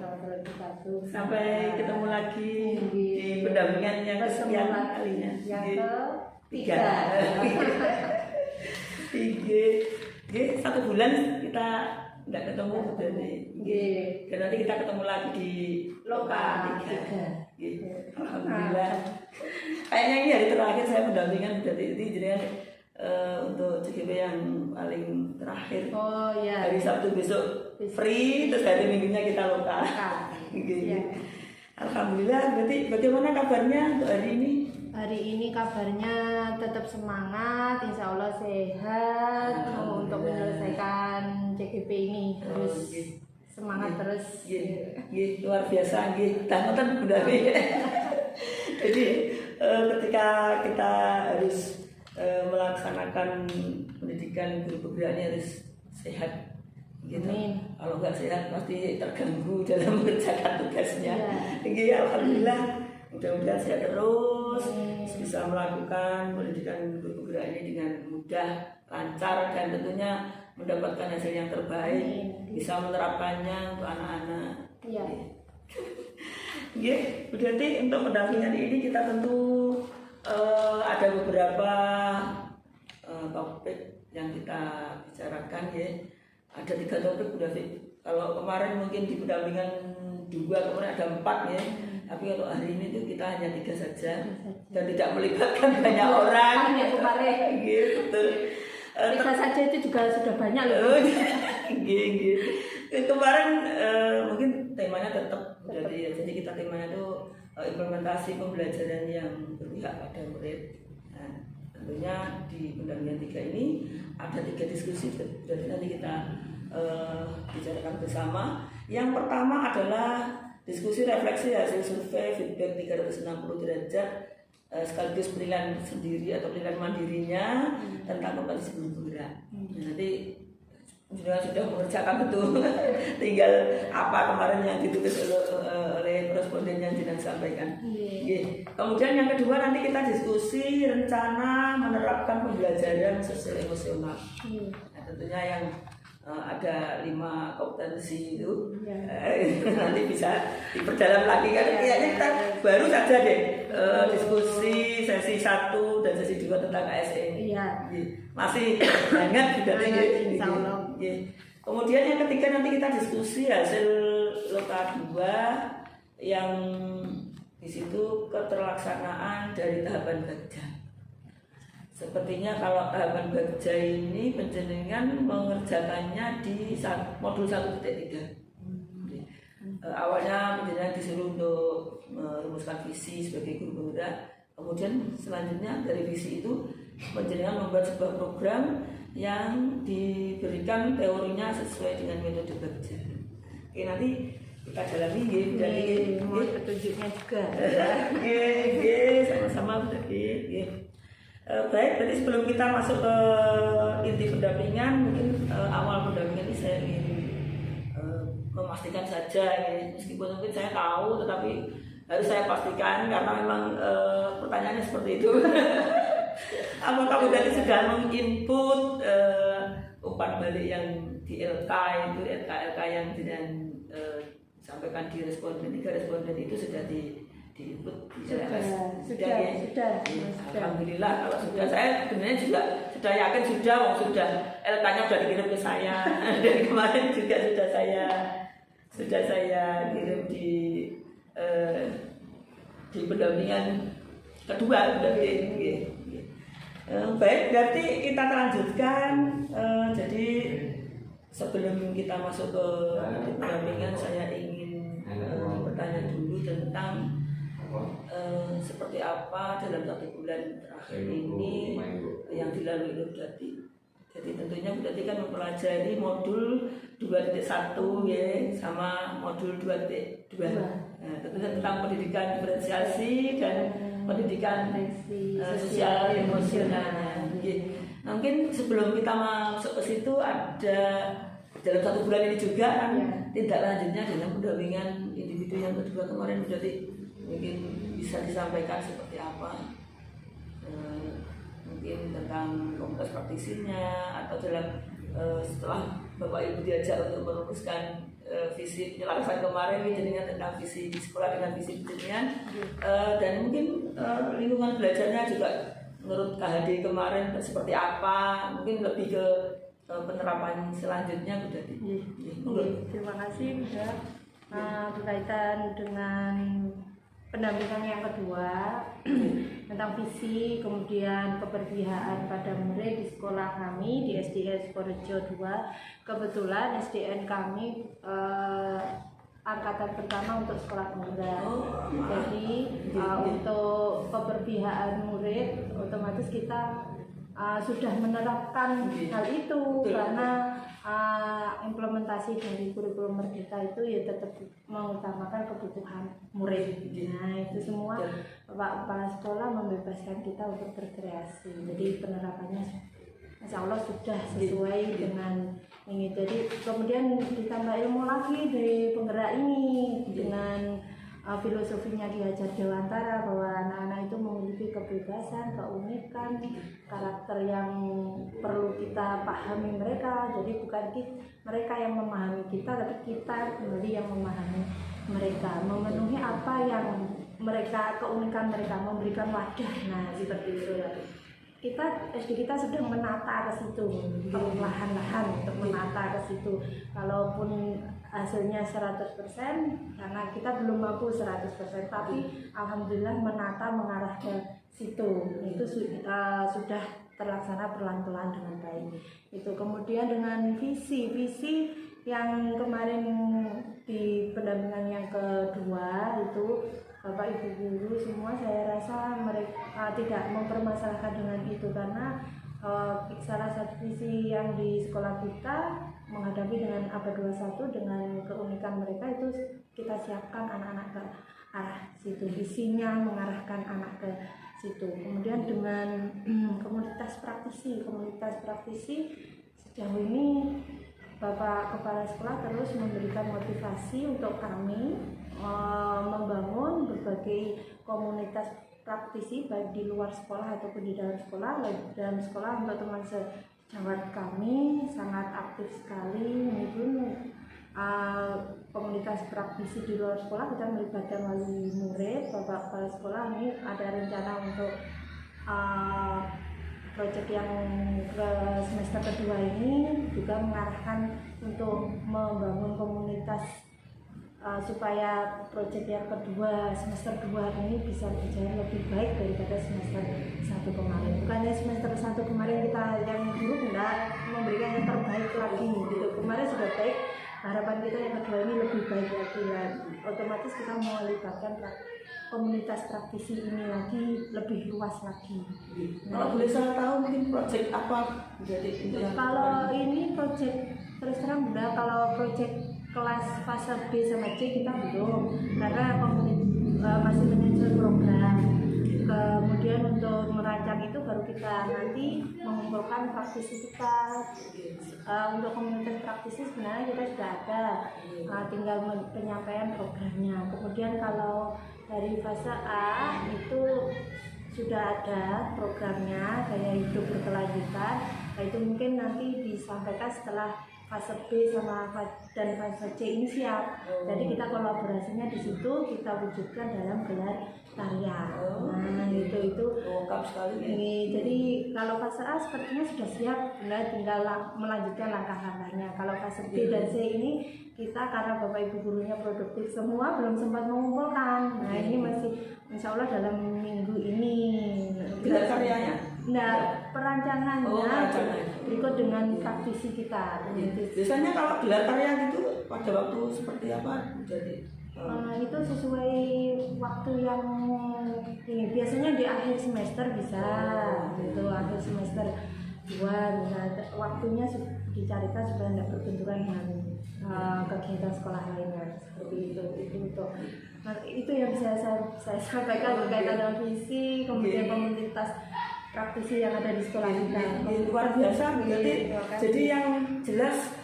warahmatullahi wabarakatuh. Sampai ketemu lagi di pendampingan yang kesekian kalinya. Yang ketiga. Tiga. 1 bulan kita nggak ketemu jadi. Dan nanti kita ketemu lagi di Loka 3. Alhamdulillah. Kayaknya ini hari terakhir saya pendampingan berarti ini jadi untuk CGP yang paling terakhir. Oh iya. Hari Sabtu besok free, terus hari Minggunya kita Loka. Iya. Alhamdulillah. Berarti bagaimana kabarnya untuk hari ini? Hari ini kabarnya tetap semangat, insya Allah sehat untuk menyelesaikan CGP ini. Terus semangat terus. Luar biasa, tangan udah. Jadi ketika kita harus melaksanakan pendidikan guru penggeraknya harus sehat. Gitu. Kalau nggak sehat pasti terganggu dalam mengerjakan tugasnya. Alhamdulillah. Mudah-mudahan sehat terus, bisa melakukan pendidikan guru penggerak ini dengan mudah, lancar, dan tentunya mendapatkan hasil yang terbaik, bisa menerapkannya untuk anak-anak. Berarti untuk pendampingan ini kita tentu ada beberapa topik yang kita bicarakan ya. Ada 3 topik udah sih. Kalau kemarin mungkin di pendampingan 2, kemarin ada 4 ya. Tapi kalau hari ini tuh kita hanya 3 saja dan tidak melibatkan banyak orang. Kemarin. Betul. 3 saja itu juga sudah banyak loh. Kemarin mungkin temanya tetap jadi kita temanya tuh implementasi pembelajaran yang berpihak pada murid. Nah, tentunya di pendampingan 3 ini ada 3 diskusi, jadi nanti kita bicarakan bersama. Yang pertama adalah diskusi refleksi hasil survei feedback 360 derajat sekaligus penilaian sendiri atau penilaian mandirinya tentang kompetisi guru penggerak. Nanti sudah mengerjakan betul, tinggal apa kemarin yang ditulis oleh koresponden yang Jinan sampaikan. Kemudian yang kedua nanti kita diskusi rencana menerapkan pembelajaran sosial emosional. Nah, tentunya yang ada 5 kompetensi itu nanti bisa diperdalam lagi kan. Kayaknya kita baru saja deh diskusi sesi 1 dan sesi 2 tentang ASN. Masih banyak juga nih. Kemudian yang ketiga nanti kita diskusi hasil Loka 2 yang di situ keterlaksanaan dari tahapan Bagja. Sepertinya kalau tahapan Bagja ini penjenengan mengerjakannya di modul 1.3. Awalnya penjenengan disuruh untuk merumuskan visi sebagai guru penggerak. Kemudian selanjutnya dari visi itu penjenengan membuat sebuah program yang diberikan teorinya sesuai dengan metode Bagja. Oke, nanti kita dalami dari petunjuknya juga. Sama-sama baik, berarti sebelum kita masuk ke inti pendampingan, mungkin awal pendampingan ini saya ingin memastikan saja ya. Meskipun mungkin saya tahu, tetapi harus saya pastikan karena memang pertanyaannya seperti itu. Apakah berarti sudah menginput umpan balik yang di LK itu, LK yang disampaikan di responden, 3 responden itu sudah diinput? Sudah. Alhamdulillah kalau sudah. Saya sebenarnya juga sudah yakin sudah LK-nya sudah dikirim ke saya. Dari kemarin juga sudah saya kirim di pendampingan kedua berarti. Baik, berarti kita lanjutkan. Jadi sebelum kita masuk ke pendampingan, saya ingin bertanya dulu tentang seperti apa dalam 1 bulan terakhir ini yang dilalui berarti. Jadi tentunya berarti kan mempelajari modul 2.1 ya sama modul 2.2. Nah, tentunya tentang pendidikan diferensiasi dan pendidikan sosial emosional. Nah, mungkin sebelum kita masuk ke situ ada dalam 1 bulan ini juga kan tindak lanjutnya dengan pendampingan individu yang kedua kemarin berarti mungkin bisa disampaikan seperti apa, mungkin tentang komunitas praktisinya atau dalam setelah Bapak Ibu diajak untuk merumuskan visi penyelarasan kemarin jadinya tentang visi di sekolah dengan visi pendidikan, dan mungkin lingkungan belajarnya juga menurut KHD kemarin seperti apa, mungkin lebih ke penerapan selanjutnya Bu Dadi. Terima kasih Mbak. Berkaitan dengan pendampingan yang kedua tentang visi kemudian keberpihakan pada murid di sekolah kami di SDN Sukorejo 2. Kebetulan SDN kami angkatan pertama untuk sekolah penggerak. Jadi untuk keberpihakan murid otomatis kita sudah menerapkan hal itu karena implementasi dari kurikulum Merdeka itu ya tetap mengutamakan kebutuhan murid. Nah itu semua Pak Kepala Sekolah membebaskan kita untuk berkreasi. Jadi penerapannya Insya Allah sudah sesuai dengan ini. Jadi kemudian ditambah ilmu lagi dari penggerak ini dengan filosofinya diajar Dewantara bahwa anak-anak itu memiliki kebebasan, keunikan, karakter yang perlu kita pahami mereka. Jadi bukan mereka yang memahami kita, tapi kita sendiri yang memahami mereka, memenuhi apa yang mereka, keunikan mereka, memberikan wadah. Nah seperti itu ya. SD kita sedang menata ke situ, perlahan-lahan untuk menata ke situ. Kalaupun hasilnya 100% karena kita belum mampu 100%, tapi alhamdulillah menata mengarah ke situ. Itu sudah terlaksana pelan-pelan dengan baik. Itu kemudian dengan visi yang kemarin di pendampingan yang kedua itu Bapak Ibu guru semua saya rasa mereka tidak mempermasalahkan dengan itu karena salah satu visi yang di sekolah kita menghadapi dengan abad 21 dengan keunikan mereka itu kita siapkan anak-anak ke arah situ, visinya mengarahkan anak ke situ. Kemudian dengan komunitas praktisi sejauh ini Bapak Kepala Sekolah terus memberikan motivasi untuk kami membangun berbagai komunitas praktisi baik di luar sekolah ataupun di dalam sekolah. Dalam sekolah untuk teman sejawat kami sangat aktif sekali. Ini pun komunitas praktisi di luar sekolah kita melibatkan wali murid. Bapak Kepala Sekolah ini ada rencana untuk proyek yang ke semester kedua ini juga mengarahkan untuk membangun komunitas supaya proyek yang kedua semester 2 ini bisa berjalan lebih baik daripada semester 1 kemarin. Bukannya semester 1 kemarin kita yang buruk, enggak, memberikan yang terbaik lagi gitu. Kemarin sudah baik, harapan kita yang kedua ini lebih baik lagi. Otomatis kita melibatkan komunitas praktisi ini lagi lebih luas lagi. Kalau boleh saya tahu mungkin proyek apa jadi kalau ini proyek terus terang Bunda, kalau proyek kelas fase B sama C kita belum karena masih menyusun program. Kemudian untuk merancang itu baru kita nanti mengumpulkan praktisi kita. Untuk komunitas praktisi sebenarnya kita sudah ada, tinggal penyampaian programnya. Kemudian kalau dari fase A itu sudah ada programnya gaya hidup berkelanjutan. Nah, itu mungkin nanti disampaikan setelah fase B sama dan fase C ini siap. Jadi kita kolaborasinya di situ kita wujudkan dalam gelar karya. Nah itu lengkap sekali. Jadi kalau fase A sepertinya sudah siap, tinggal melanjutkan langkah-langkahnya. Kalau fase B dan C ini kita karena Bapak Ibu gurunya produktif semua belum sempat mengumpulkan. Nah ini masih Insya Allah dalam minggu ini. Gelar karyanya? Nah perancangannya berikut dengan praktisi kita. Biasanya kalau gelar karya gitu pada waktu seperti apa? Jadi itu sesuai waktu yang ini biasanya di akhir semester bisa gitu, akhir semester 2 waktunya dicarikan supaya tidak berbenturan dengan kegiatan sekolah lainnya seperti itu itu yang bisa saya sampaikan berkaitan dengan visi kemudian komunitas praktisi yang ada di sekolah kita. Luar biasa. Jadi yang jelas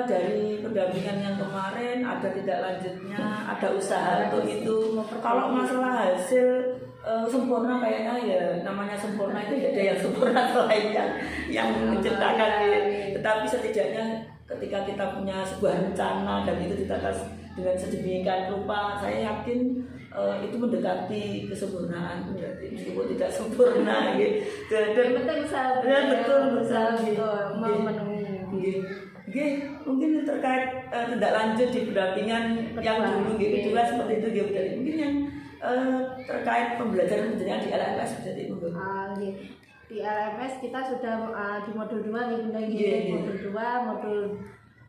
dari pendampingan yang kemarin ada tidak lanjutnya, ada usaha untuk itu. Kalau masalah hasil sempurna kayaknya ya namanya sempurna itu ada yang sempurna selain yang menciptakan. Tetapi setidaknya ketika kita punya sebuah rencana dan itu ditata dengan sedemikian rupa, saya yakin itu mendekati kesempurnaan, meskipun tidak sempurna gitu. Dan penting usaha, betul memenuhi. Mungkin terkait tindak lanjut di pendampingan yang dulu gitu juga seperti itu gitu. Mungkin yang terkait pembelajaran pendidikan di LMS seperti itu. Di LMS kita sudah di modul 2 modul 2, modul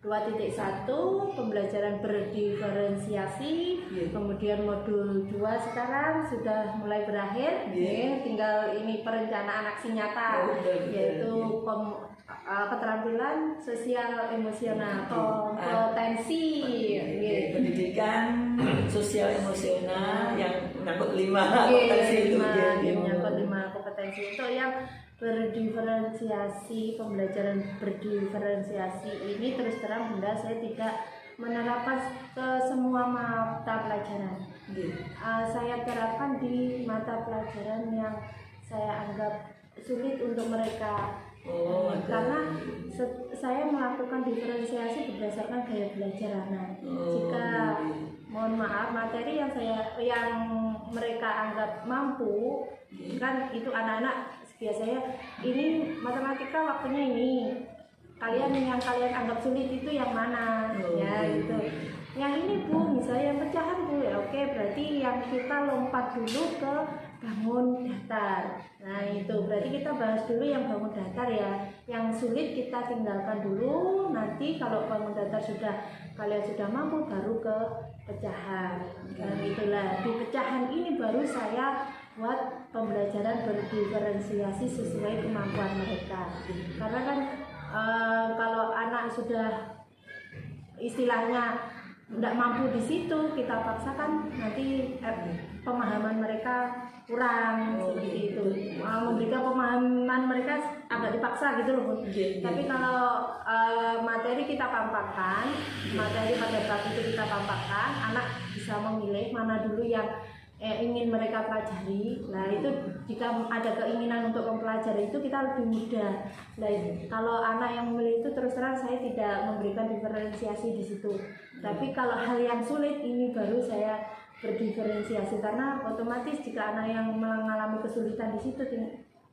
2.1 pembelajaran berdiferensiasi, kemudian modul 2 sekarang sudah mulai berakhir, tinggal ini perencanaan aksi nyata, yaitu keterampilan sosial emosional, kompetensi, pendidikan sosial emosional yang menyangkut 5 kompetensi itu, menyangkut 5 kompetensi itu yang berdiferensiasi. Pembelajaran berdiferensiasi ini terus terang Bunda saya tidak menerapkan ke semua mata pelajaran. Saya terapkan di mata pelajaran yang saya anggap sulit untuk mereka. Karena saya melakukan diferensiasi berdasarkan gaya belajar anak. Jika mohon maaf materi yang mereka anggap mampu, kan itu anak-anak biasanya ini matematika waktunya ini, yang kalian anggap sulit itu yang mana, ya itu. Yang ini Bu, misalnya pecahan Bu, ya oke, berarti yang kita lompat dulu ke bangun datar. Nah itu berarti kita bahas dulu yang bangun datar ya. Yang sulit kita tinggalkan dulu. Nanti kalau bangun datar kalian sudah mampu baru ke pecahan. Dan itulah di pecahan ini baru saya buat pembelajaran berdiferensiasi sesuai kemampuan mereka. Karena kan kalau anak sudah istilahnya tidak mampu di situ, kita paksakan nanti pemahaman mereka kurang seperti itu. Memberikan pemahaman mereka agak dipaksa gitu loh. Tapi kalau materi kita pampakkan, materi pada bab itu kita pampakkan, anak bisa memilih mana dulu yang ingin mereka pelajari. Nah itu jika ada keinginan untuk mempelajari itu kita lebih mudah. Nah kalau anak yang memilih itu terus terang saya tidak memberikan diferensiasi di situ. Tapi kalau hal yang sulit ini baru saya berdiferensiasi, karena otomatis jika anak yang mengalami kesulitan di situ,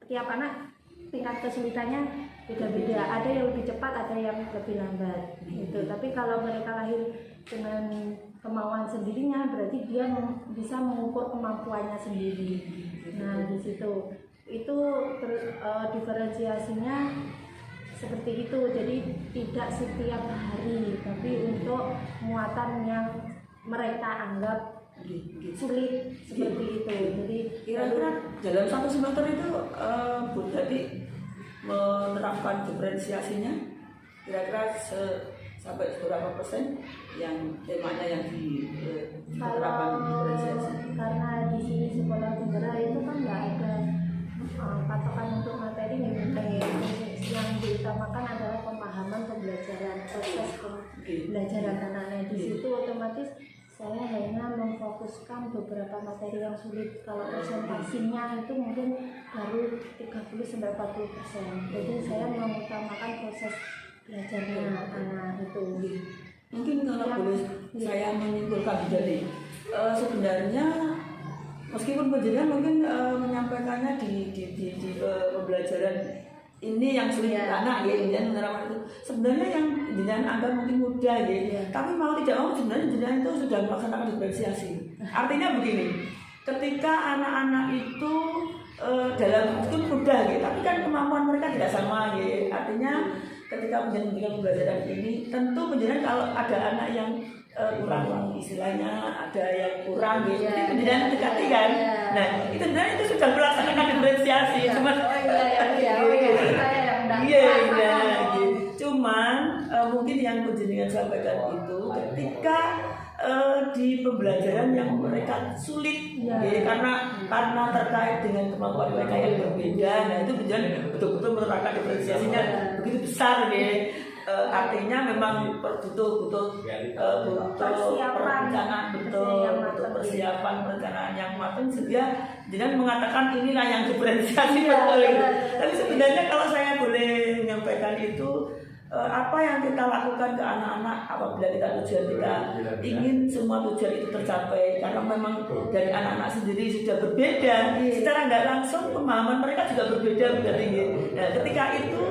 tiap anak tingkat kesulitannya beda-beda. Ada yang lebih cepat, ada yang lebih lambat. Gitu. Tapi kalau mereka lahir dengan kemauan sendirinya, berarti dia bisa mengukur kemampuannya sendiri. Nah di situ itu diferensiasinya seperti itu. Jadi tidak setiap hari, tapi untuk muatan yang mereka anggap sulit seperti itu. Jadi kira-kira dalam satu semester itu Bu tadi menerapkan diferensiasinya kira-kira sampai berapa persen yang temanya yang diterapkan diferensiasi? Karena di sini sekolah Tunggal itu kan nggak ada patokan untuk materi yang diutamakan adalah pemahaman pembelajaran, proses pembelajaran anak-anak. Di situ otomatis saya hanya memfokuskan beberapa materi yang sulit. Kalau presentasinya itu mungkin baru 30-40%. Jadi saya mengutamakan proses belajarnya anak itu. Mungkin kalau boleh saya menyimpulkan jadi sebenarnya meskipun penjenengan mungkin menyampaikannya di pembelajaran ini yang sulit anak ya, menerapkan itu sebenarnya yang jenengan anggap mungkin mudah ya, tapi mau tidak mau sebenarnya jenengan itu sudah melaksanakan diferensiasi. Artinya begini, ketika anak-anak itu dalam itu mudah ya, tapi kan kemampuan mereka tidak sama ya. Artinya ketika menjalankan pembelajaran ini, tentu penjenengan kalau ada anak yang kurang istilahnya, ada yang kurang gitu, penjenengan dekati kan. Nah itu sebenarnya itu sudah melaksanakan diferensiasi, cuma cuman mungkin yang penjenengan sampaikan itu ketika di pembelajaran yang mereka sulit karena terkait dengan kemampuan mereka yang berbeda. Nah itu penjenengan betul-betul menerapkan diferensiasinya begitu besar ya. Artinya memang butuh perencanaan, persiapan perencanaan yang matang sehingga jangan mengatakan inilah yang diferensiasi betul. Tapi sebenarnya kalau saya boleh menyampaikan itu apa yang kita lakukan ke anak-anak apabila tujuan kita ingin semua tujuan itu tercapai, karena memang dari anak-anak sendiri sudah berbeda secara nggak langsung, pemahaman mereka juga berbeda berarti. Nah, ketika itu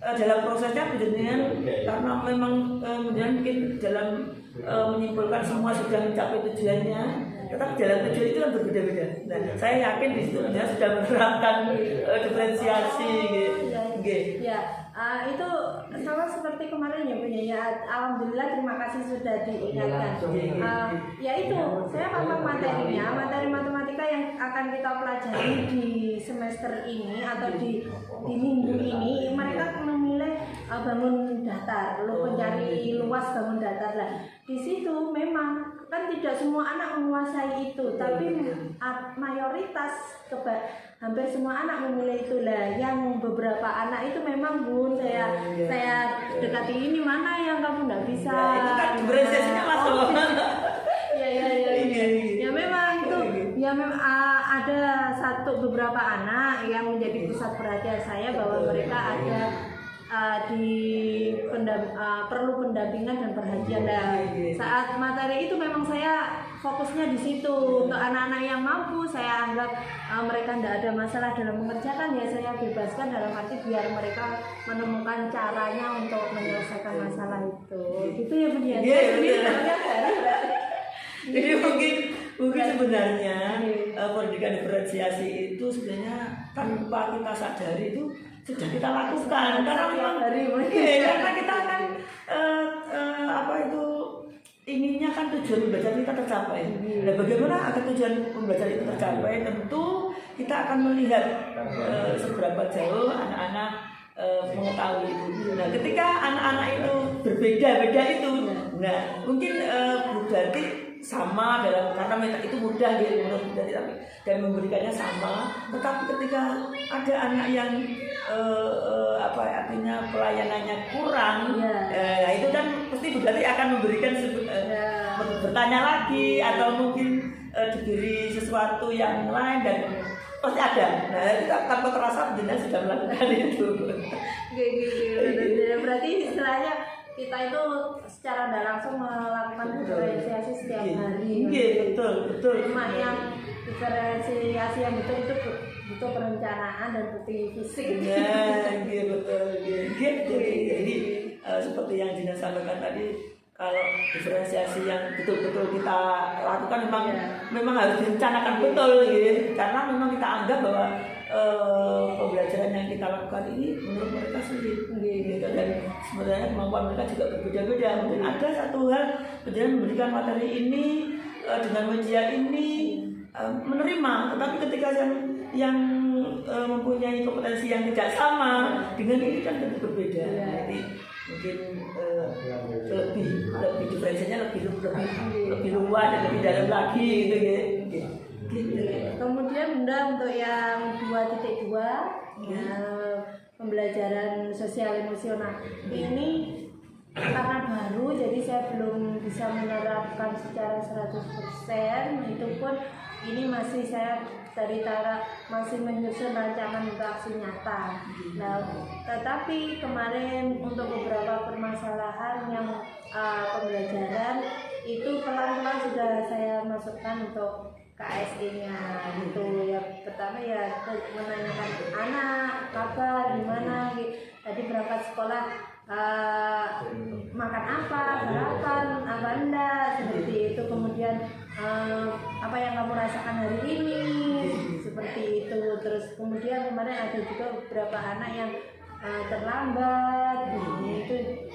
dalam prosesnya dengan karena memang mungkin dalam menyimpulkan semua sudah mencapai tujuannya, tetapi jalan tujuan itu kan berbeda-beda. Nah, saya yakin di situ sudah menerapkan diferensiasi gitu. Ya, itu sama seperti kemarin ya Bu ya. Alhamdulillah, terima kasih sudah diingatkan. Ya itu, saya paham materinya, materi matematika yang akan kita pelajari di semester ini atau di minggu ini, mereka memilih bangun datar, pencari luas bangun datar lah. Di situ memang kan tidak semua anak menguasai itu, tapi mayoritas hampir semua anak memilih itu lah. Yang beberapa anak itu memang Bun, saya dekati ini mana yang kamu nggak bisa. Itu kan diferensiasinya masuk. Ya memang itu, ya memang ada beberapa anak yang menjadi pusat perhatian saya bahwa mereka ada perlu pendampingan dan perhatian. Saat materi itu memang saya fokusnya di situ. Untuk anak-anak yang mampu, saya anggap mereka tidak ada masalah dalam mengerjakan, ya saya bebaskan dalam arti biar mereka menemukan caranya untuk menyelesaikan masalah itu. Gitu ya Bu ya. Jadi mungkin sebenarnya pendidikan diferensiasi itu sebenarnya tanpa kita sadari itu sudah kita lakukan, karena memang karena kita akan inginnya kan tujuan pembelajaran kita tercapai. Nah, bagaimana agar tujuan pembelajaran itu tercapai? Tentu kita akan melihat seberapa jauh anak-anak mengetahui itu. Nah, ketika anak-anak itu berbeda-beda itu, nah mungkin berarti sama karena metode itu mudah gitu menurut dan memberikannya sama. Tetapi ketika ada anak yang artinya pelayanannya kurang, itu kan pasti berarti akan memberikan bertanya lagi atau mungkin diberi sesuatu yang lain dan pasti ada. Nah, itu tanpa terasa benar sudah melakukan itu. Berarti istilahnya kita itu secara tidak langsung melakukan diferensiasi setiap hari. Betul. Cuma yang diferensiasi yang betul itu butuh perencanaan dan bukti fisik. Betul. Jadi seperti yang Dina sampaikan tadi, kalau diferensiasi yang betul-betul kita lakukan memang harus direncanakan betul gitu. Karena memang kita anggap bahwa pembelajaran yang kita lakukan ini menurut mereka sulit gitu. Dan sebenarnya kemampuan mereka juga berbeda-beda. Mungkin ada satu hal memberikan materi ini dengan media ini menerima, tetapi ketika yang mempunyai kompetensi yang tidak sama dengan ini kan tentu berbeda. Jadi mungkin lebih diferensinya lebih luas dan lebih dalam lagi gitu. Kemudian Bunda, untuk yang 2.2 pembelajaran sosial emosional ini karena baru, jadi saya belum bisa menerapkan secara 100%. Itu pun ini masih saya masih menyusun rancangan untuk aksi nyata. Nah, tetapi kemarin untuk beberapa permasalahan yang pembelajaran itu pelan-pelan sudah saya masukkan untuk KSE-nya gitu ya. Pertama ya menanyakan anak kabar gimana gitu. Tadi berangkat sekolah makan apa, sarapan apa enggak, seperti itu. Kemudian apa yang kamu rasakan hari ini, seperti itu. Terus kemudian kemarin ada juga beberapa anak yang terlambat, itu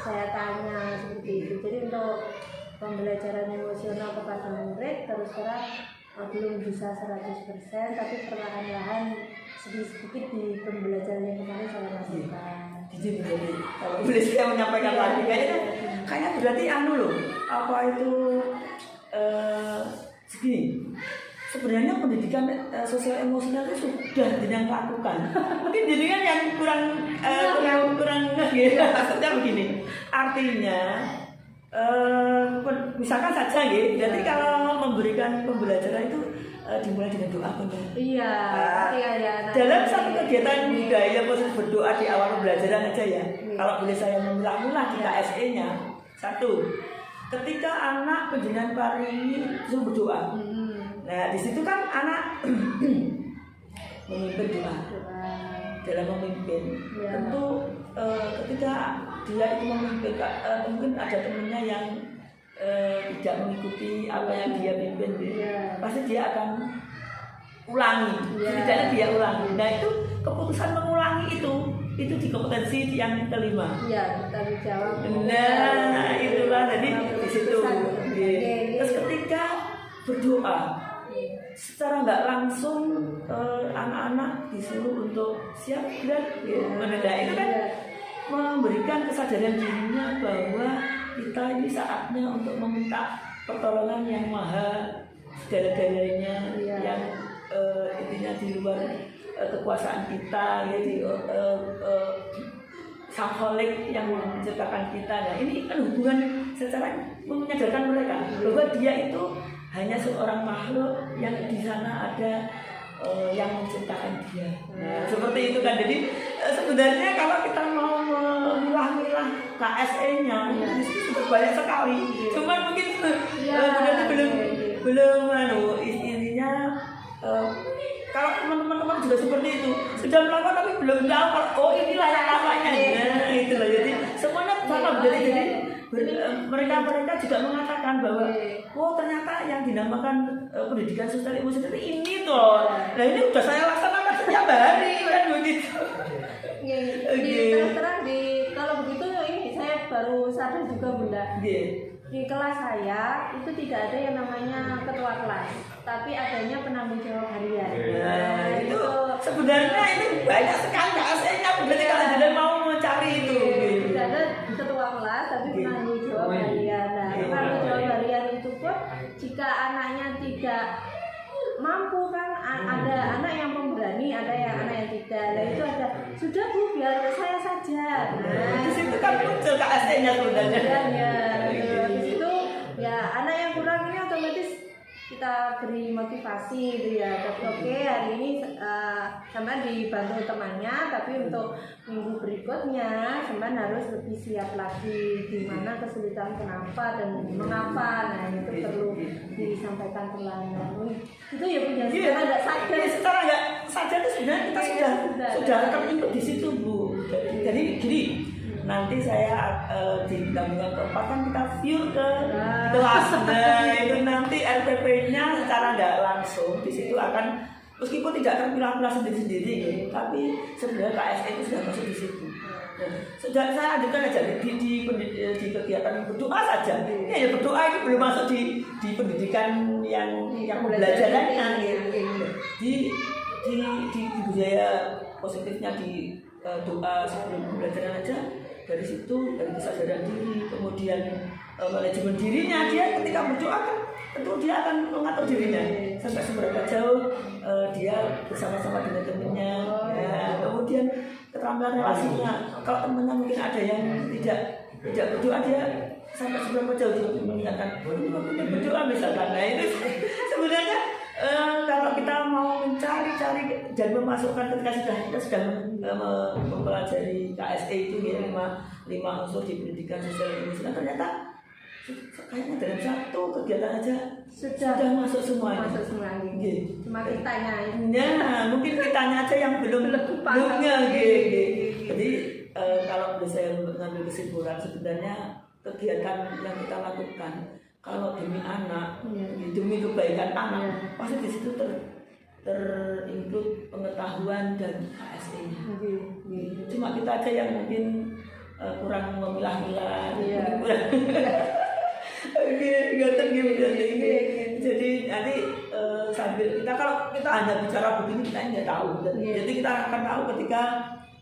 saya tanya seperti itu. Jadi untuk pembelajaran emosional kepada murid terus terang belum bisa 100%, tapi perlahan-lahan sedikit-sedikit di pembelajaran yang kemarin saya masukkan. Jadi kalau boleh saya menyampaikan lagi, kayaknya berarti segini. Sebenarnya pendidikan sosial emosional itu sudah Jenengan lakukan. Mungkin Jenengan yang kurang gitu. Maksudnya begini. Artinya misalkan saja gitu. Jadi kalau memberikan pembelajaran itu dimulai dengan doa benar. Iya. Iya. Dalam satu kegiatan budaya proses berdoa di awal pembelajaran aja ya. Kalau boleh saya memilah-milah di KSE-nya. Satu, ketika anak penjenengan paringi suruh berdoa. Nah, di situ kan anak memimpin doa. Dalam memimpin, tentu ketika dia itu memimpin, mungkin ada temennya yang tidak mengikuti apa yang dia pimpin, pasti dia akan ulangi, setidaknya dia ulangi. Nah itu keputusan mengulangi itu di kompetensi yang kelima. Iya, tanggung jawab. Nah itulah jadi di situ. Terus ketika berdoa, secara nggak langsung anak-anak disuruh untuk siap dan menedak itu kan memberikan kesadaran dirinya bahwa kita ini saatnya untuk meminta pertolongan yang maha segala-galanya, yang intinya di luar kekuasaan kita, ya di Sang Kholik yang menciptakan kita. Nah ini kan hubungan secara menyadarkan mereka bahwa dia itu hanya seorang makhluk yang di sana ada yang menciptakan dia. Nah, seperti itu kan. Jadi sebenarnya kalau kita mau memilah-milah KSE-nya itu sudah banyak sekali. Cuman mungkin belum intinya kalau teman-teman juga seperti itu sudah melakukan tapi belum tahu kalau inilah yang namanya. Nah, itulah. Jadi semuanya sama. Jadi mereka juga mengatakan bahwa ternyata yang dinamakan pendidikan sosial emosional ini toh. Nah ini udah saya laksanakan setiap hari kan begitu. Terang kalau begitu ini saya baru sadar juga Bunda. Di kelas saya itu tidak ada yang namanya ketua kelas, tapi adanya penanggung jawab harian. Nah, itu sebenarnya ini banyak sekali KSE-nya. Berarti kalau Anda mau mencari itu. Tidak ada ketua kelas, tapi penanggung jawab harian. Nah, penanggung jawab harian itu pun jika anaknya tidak mampu kan ada anak yang pemberani, ada yang anak yang tidak. Nah itu ada sudah Bu biar saya saja. Nah di situ kan muncul KSE-nya sebenarnya. Di situ ya anak yang kurang ini otomatis kita beri motivasi gitu ya. Oke hari ini sampean dibantu temannya, tapi untuk minggu berikutnya sampean harus lebih siap lagi di mana kesulitan kenapa dan mengapa. Nah itu perlu disampaikan pelan. Itu ya punya secara nggak sadar. Secara nggak sadar itu sebenarnya kita sudah akan ikut di situ Bu. Jadi gini. Nanti saya di gabungan keempat kan kita view ke kelas. Nah itu nanti RPP-nya secara nggak langsung di situ akan meskipun tidak terpilah-pilah sendiri-sendiri, tapi sebenarnya KSE itu sudah masuk di situ. Sudah saya ajukan aja di kegiatan berdoa saja. Ya berdoa itu belum masuk di pendidikan yang pembelajarannya. Di budaya positifnya di doa sebelum pembelajaran aja. Dari situ, dari kesadaran diri, kemudian manajemen dirinya, dia ketika berdoa kan tentu dia akan mengatur dirinya sampai seberapa jauh dia bersama-sama dengan temannya, kemudian keterampilan relasinya. Kalau temannya mungkin ada yang tidak berdoa, dia sampai seberapa jauh dia mengingatkan berdoa misalkan. Nah itu sebenarnya kalau kita mau mencari-cari dan memasukkan ketika kita sudah mempelajari KSE itu ya lima unsur di pendidikan sosial Indonesia, ternyata kayaknya dalam satu kegiatan aja sudah masuk semuanya. Cuma kitanya. Nah, mungkin kitanya aja yang belum Jadi kalau saya mengambil kesimpulan sebenarnya kegiatan yang kita lakukan kalau demi anak, demi kebaikan anak, pasti di situ terinclude pengetahuan dan KSE-nya. Cuma kita aja yang mungkin kurang memilah-milah. Jadi nanti sambil kita kalau kita hanya bicara begini kita nggak tahu. Jadi kita akan tahu ketika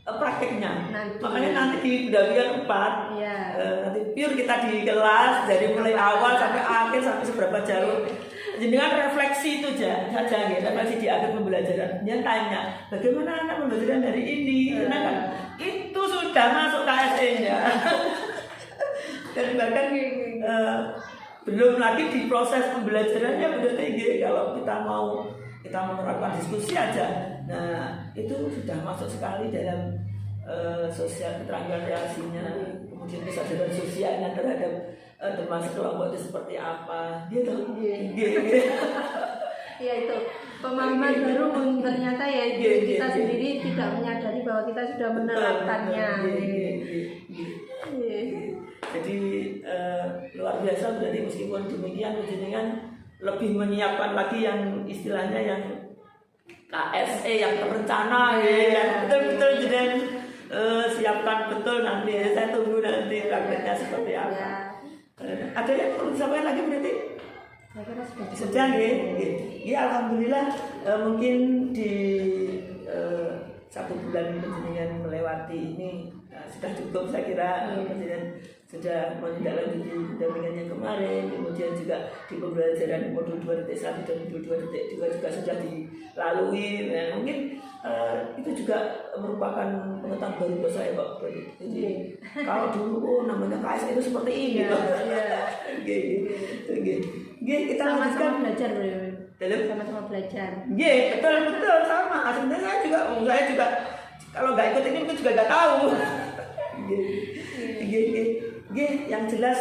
prakteknya. Makanya nanti di pendampingan 4 nanti pure kita di kelas dari mulai awal sampai akhir sampai seberapa jauh. Jadi dengan refleksi itu saja gitu. Refleksi di akhir pembelajaran. Dia tanya, bagaimana anak pembelajaran dari ini? Kan itu sudah masuk KSE-nya. Dan bahkan belum lagi di proses pembelajarannya udah tinggi kalau kita menerapkan diskusi aja, nah itu sudah masuk sekali dalam sosial keterampilan relasinya, kemudian kesadaran sosialnya terhadap teman sekelompok itu seperti apa, gitu. Ya itu pemahaman baru ternyata ya itu kita sendiri tidak menyadari bahwa kita sudah menerapkannya. Jadi luar biasa, berarti meskipun demikian jenengan lebih menyiapkan lagi yang istilahnya yang KSE yang terencana yang betul-betul jenengan siapkan betul nanti. Saya tunggu nanti prakteknya seperti apa. Ada yang perlu disampaikan lagi berarti? Sudah ya, alhamdulillah mungkin di 1 bulan penjenengan melewati ini sudah cukup, saya kira penjenengan sudah menindaklanjuti pendampingan yang kemarin, kemudian juga di pembelajaran modul 2.1 dan modul 2.2 juga sudah dilalui. Nah, mungkin itu juga merupakan pengetahuan baru buat saya, Pak. Jadi kalau dulu namanya KS itu seperti ini, Pak. Kita sama-sama belajar, sama-sama belajar. Betul sama. Sebenarnya saya juga kalau nggak ikut ini mungkin juga nggak tahu. Yang jelas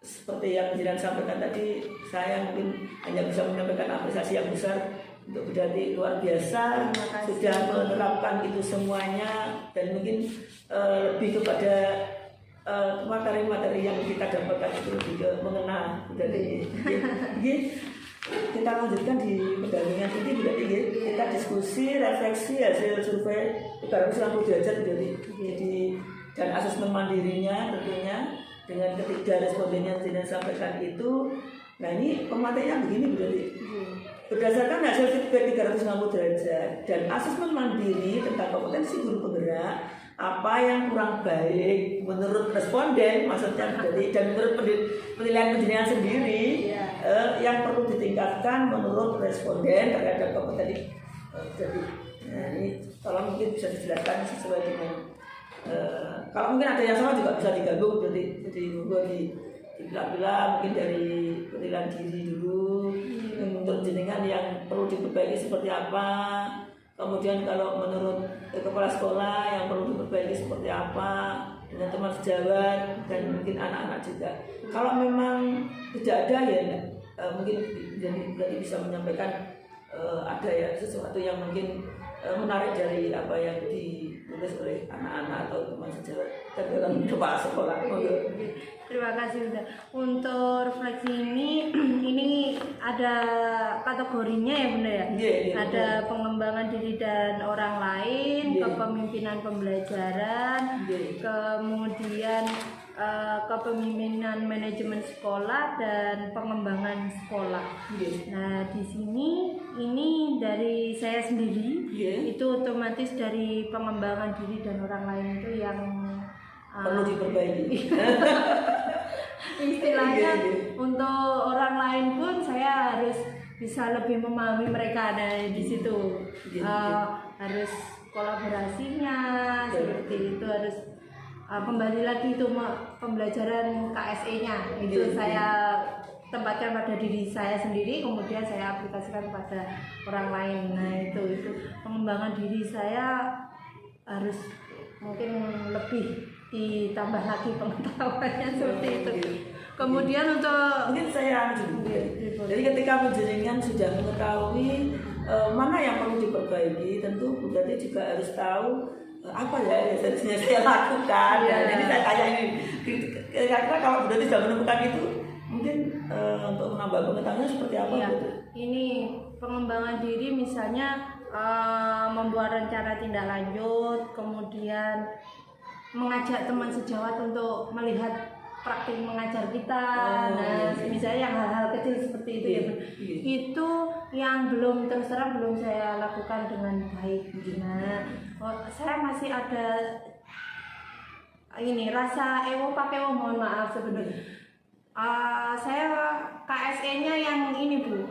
seperti yang Jiran sampaikan tadi, saya mungkin hanya bisa menyampaikan apresiasi yang besar untuk berarti luar biasa sudah menerapkan itu semuanya, dan mungkin lebih kepada materi-materi yang kita dapatkan itu lebih ke mengenal. Jadi kita lanjutkan di pendampingan ini berarti kita diskusi, refleksi hasil survei 360 derajat jadi dan asesmen mandirinya tentunya dengan ketiga responden yang tidak sampaikan itu. Nah ini pematainya begini berarti berdasarkan hasil feedback 360 derajat dan asesmen mandiri tentang kompetensi guru penggerak, apa yang kurang baik menurut responden, maksudnya berarti, dan menurut penilaian penjenengan sendiri yang perlu ditingkatkan menurut responden terhadap kompetensi. Nah ini tolong mungkin bisa dijelaskan sesuai dengan kalau mungkin ada yang salah juga bisa digabung, jadi dipilah-pilah mungkin dari penilaian diri dulu untuk jenengan yang perlu diperbaiki seperti apa, kemudian kalau menurut kepala sekolah yang perlu diperbaiki seperti apa dengan teman sejawat dan mungkin anak-anak juga. Kalau memang tidak ada ya mungkin jadi berarti bisa menyampaikan ada ya sesuatu yang mungkin menarik dari apa yang ditulis oleh anak-anak atau teman sejawat dan dalam kepala sekolah. Terima kasih Bunda. Untuk refleksi ini ada kategorinya ya Bunda ya. Ada pengembangan diri dan orang lain, kepemimpinan pembelajaran, kemudian kepemimpinan manajemen sekolah dan pengembangan sekolah. Nah di sini ini dari saya sendiri itu otomatis dari pengembangan diri dan orang lain itu yang perlu diperbaiki. Istilahnya untuk orang lain pun saya harus bisa lebih memahami mereka. Nah di situ harus kolaborasinya seperti itu, harus kembali lagi itu pembelajaran KSE-nya itu saya tempatkan pada diri saya sendiri, kemudian saya aplikasikan pada orang lain. Nah itu pengembangan diri saya harus mungkin lebih ditambah lagi pengetahuannya seperti itu. Kemudian untuk mungkin saya jadi ketika penjenengan sudah mengetahui mana yang perlu diperbaiki, tentu berarti juga harus tahu apa ya yang seharusnya saya lakukan. Jadi saya tanya ini kira-kira kalau berarti sudah menemukan itu mungkin untuk menambah pengetahuan seperti apa? Ini pengembangan diri misalnya membuat rencana tindak lanjut, kemudian mengajak teman sejawat untuk melihat praktik mengajar kita. Nah misalnya yang hal-hal kecil seperti itu ya itu yang belum terus terang belum saya lakukan dengan baik. Nah saya masih ada ini rasa pakai mohon maaf sebenarnya. Saya KSE-nya yang ini Bu,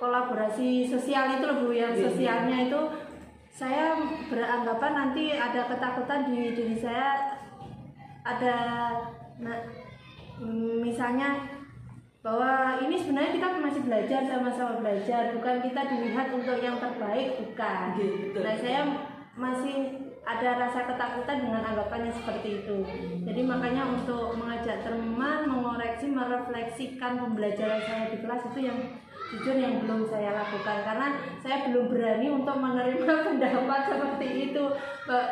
kolaborasi sosial itu loh Bu, yang sosialnya itu saya beranggapan nanti ada ketakutan di diri saya, ada misalnya bahwa ini sebenarnya kita masih belajar, sama-sama belajar, bukan kita dilihat untuk yang terbaik, bukan. Nah, saya masih ada rasa ketakutan dengan anggapannya seperti itu. Jadi makanya untuk mengajak teman, mengoreksi, merefleksikan pembelajaran saya di kelas itu yang jujur yang belum saya lakukan, karena saya belum berani untuk menerima pendapat seperti itu.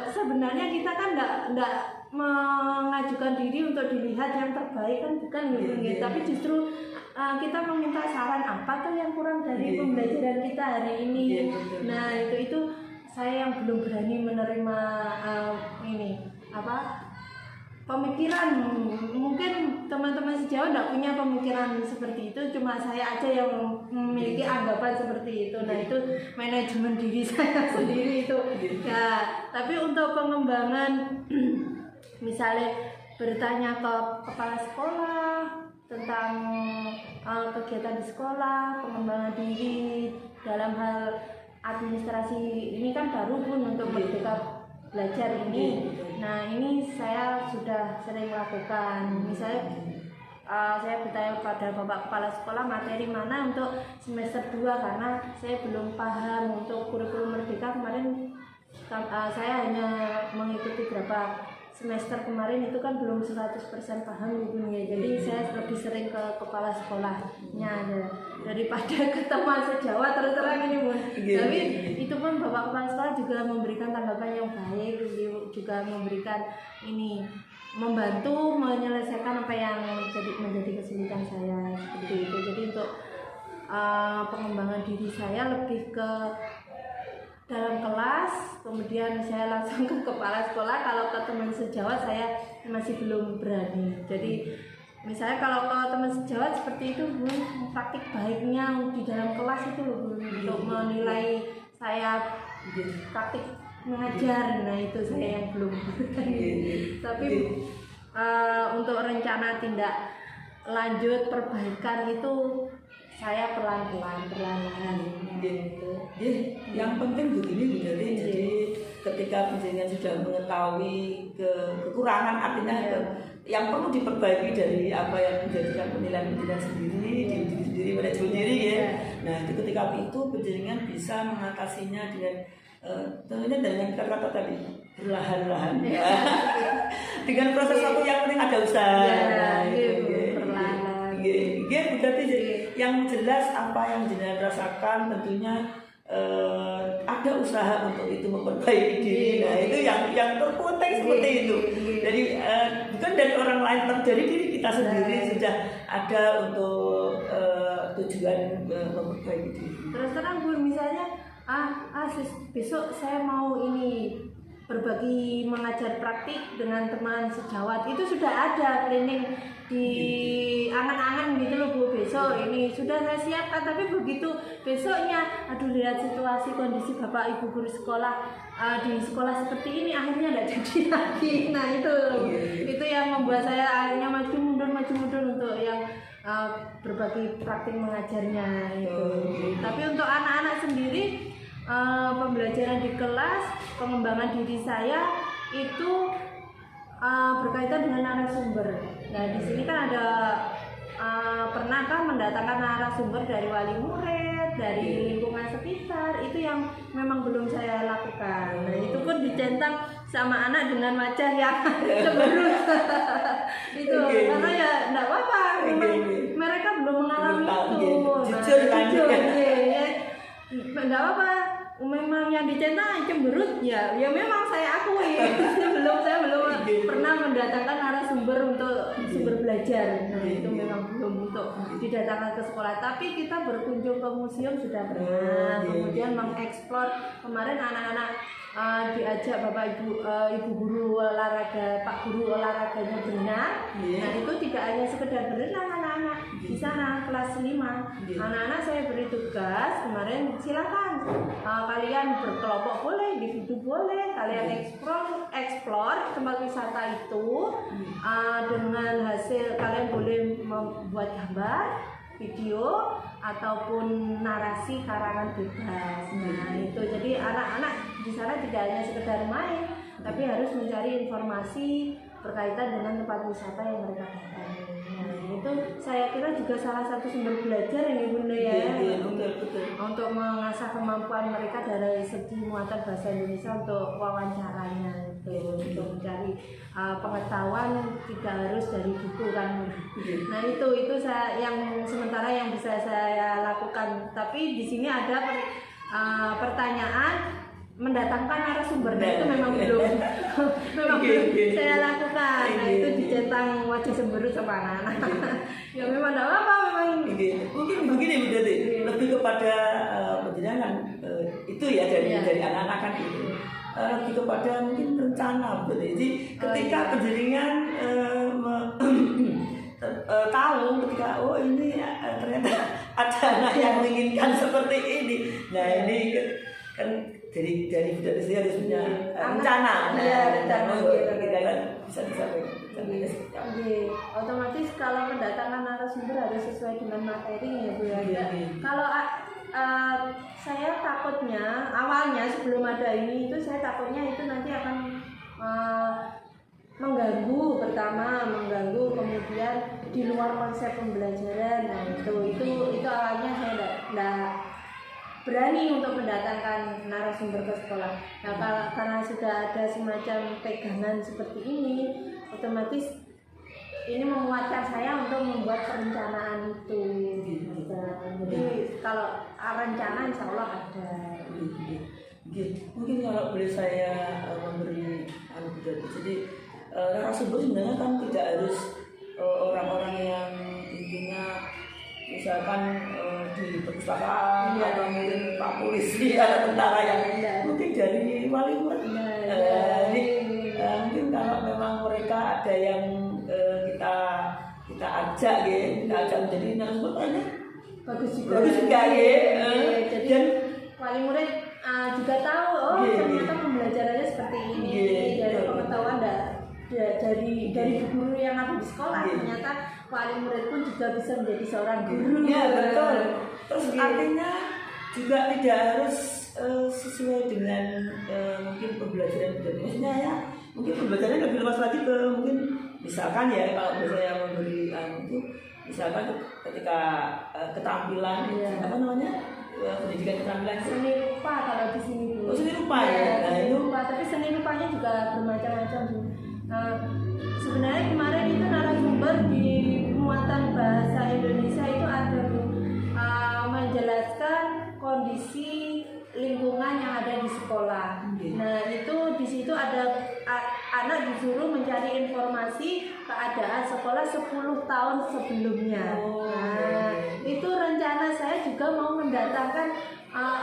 Sebenarnya kita kan enggak mengajukan diri untuk dilihat yang terbaik, kan bukan gitu. Tapi justru kita meminta saran apa tuh yang kurang dari pembelajaran kita hari ini. Nah, itu saya yang belum berani menerima pemikiran. Mungkin teman-teman sejauh tidak punya pemikiran seperti itu, cuma saya aja yang memiliki anggapan seperti itu. Nah, itu manajemen diri saya sendiri itu. Nah, tapi untuk pengembangan misalnya bertanya ke kepala sekolah tentang kegiatan di sekolah, pengembangan diri dalam hal administrasi ini kan baru pun untuk Merdeka Belajar ini. Nah, ini saya sudah sering lakukan. Misalnya saya bertanya pada Bapak Kepala Sekolah materi mana untuk semester 2, karena saya belum paham untuk kurikulum Merdeka. Kemarin saya hanya mengikuti berapa semester kemarin, itu kan belum 100% paham gitu ya. Jadi saya lebih sering ke kepala sekolahnya aja daripada ke teman sejawat, terus terang ini Bu. Tapi itu pun Bapak Kepala Sekolah juga memberikan tanggapan yang baik, juga memberikan membantu menyelesaikan apa yang menjadi kesulitan saya seperti itu. Jadi untuk pengembangan diri saya lebih ke dalam kelas, kemudian saya langsung ke kepala sekolah. Kalau ke teman sejawat saya masih belum berani. Jadi misalnya kalau ke teman sejawat seperti itu, praktik baiknya di dalam kelas itu untuk menilai saya praktik mengajar. Nah, itu saya yang belum berani. Tapi untuk rencana tindak lanjut perbaikan itu saya perlahan-lahan gitu. Yang penting begini Bu Deli, jadi ketika penjenengan sudah mengetahui kekurangan, artinya yang perlu diperbaiki dari apa yang menjadikan penilaian penjenengan sendiri, diri sendiri, manajemen diri ya. Nah, ketika itu penjenengan bisa mengatasinya dengan tentunya dengan kata-kata tadi perlahan-lahan dengan proses waktu yang penting ada usaha. Berarti yang jelas apa yang jenengan rasakan tentunya ada usaha untuk itu memperbaiki diri. Nah, itu yang terpenting seperti itu. Jadi bukan dari orang lain, dari diri kita sendiri sudah ada untuk tujuan memperbaiki diri. Terus terang Bu, misalnya besok saya mau berbagi mengajar praktik dengan teman sejawat, itu sudah ada planning di angan-angan gitu loh Bu. Besok ini sudah saya siapkan, tapi begitu besoknya lihat situasi kondisi Bapak Ibu guru sekolah di sekolah seperti ini, akhirnya tidak jadi lagi. Nah, itu yang membuat saya akhirnya maju mundur untuk yang berbagi praktik mengajarnya itu. Tapi untuk anak-anak sendiri, pembelajaran di kelas, pengembangan diri saya itu berkaitan dengan narasumber. Nah, di sini kan ada pernahkah mendatangkan narasumber dari wali murid, dari lingkungan sekitar, itu yang memang belum saya lakukan. Nah, itu pun dicentang sama anak dengan wajah yang cemberut. Itu karena ya enggak apa-apa, mereka belum mengalami itu. Jujur, enggak apa-apa. Memang yang dicentang cemberut ya memang saya akui. saya belum pernah mendatangkan narasumber untuk sumber belajar. Nah, itu memang belum untuk didatangkan ke sekolah. Tapi kita berkunjung ke museum sudah pernah. Kemudian mengeksplor, kemarin anak-anak diajak Bapak Ibu guru olahraga, Pak guru olahraganya berenang. Nah, itu tidak hanya sekedar berenang anak-anak di sana kelas 5. Anak-anak saya beri tugas kemarin, silakan kalian berkelompok boleh, individu boleh, kalian explore tempat wisata itu. Dengan hasil kalian boleh membuat gambar, video ataupun narasi karangan bebas. Nah, itu jadi anak-anak di sana tidak hanya sekedar main, tapi harus mencari informasi berkaitan dengan tempat wisata yang mereka datangi. Nah, itu saya kira juga salah satu sumber belajar ini Bunda ya. Betul. Untuk mengasah kemampuan mereka dari segi muatan bahasa Indonesia untuk wawancaranya itu, untuk mencari pengetahuan tidak harus dari buku kan. Nah itu saya yang sementara yang bisa saya lakukan. Tapi di sini ada pertanyaan mendatangkan narasumber, itu memang belum saya lakukan. Nah itu dicentang wajah semberut sama anak-anak. Ya memang tidak apa, memang mungkin begini lebih kepada penjenengan itu ya dari anak-anak kan itu lebih kepada mungkin rencana betul. Jadi ketika penjenengan tahu ketika ini ternyata ada anak yang menginginkan seperti ini. Nah ini kan dari budaya saya harus punya rencana. Rencana kita kan bisa disampaikan. Otomatis kalau mendatangkan narasumber harus sesuai dengan materi ya Bu ya. Kalau saya takutnya awalnya sebelum ada ini itu saya takutnya itu nanti akan mengganggu, kemudian di luar konsep pembelajaran. Nah itu awalnya saya tidak berani untuk mendatangkan narasumber ke sekolah. Nah karena sudah ada semacam pegangan seperti ini, otomatis ini menguatkan saya untuk membuat perencanaan itu. Jadi kalau rencana insya Allah ada. Mungkin kalau boleh saya memberi jadi narasumber sebenarnya kan tidak harus orang-orang yang intinya misalkan di perpustakaan atau mungkin Pak Polisi atau tentara yang mungkin dari wali murid. Mungkin kalau memang mereka ada yang kita ajak kita ajak menjadi narasumbernya bagus juga jadi wali murid juga tahu ternyata pembelajarannya seperti ini dari pengetahuan dari guru yang ada di sekolah. Ternyata wali murid pun juga bisa menjadi seorang guru. Iya betul. Terus artinya juga tidak harus sesuai dengan mungkin pembelajaran maksudnya ya mungkin pembelajarannya lebih luas lagi ke mungkin misalkan ya kalau misalnya memberi itu misalkan ketika keterampilan apa namanya pendidikan keterampilan seni rupa kalau di sini Bu. Seni rupa ya. Seni rupa, tapi seni rupanya juga bermacam-macam Bu. Sebenarnya kemarin itu narasumber di muatan bahasa Indonesia itu ada menjelaskan kondisi lingkungan yang ada di sekolah. Nah itu di situ ada anak disuruh mencari informasi keadaan sekolah 10 tahun sebelumnya. Nah itu rencana saya juga mau mendatangkan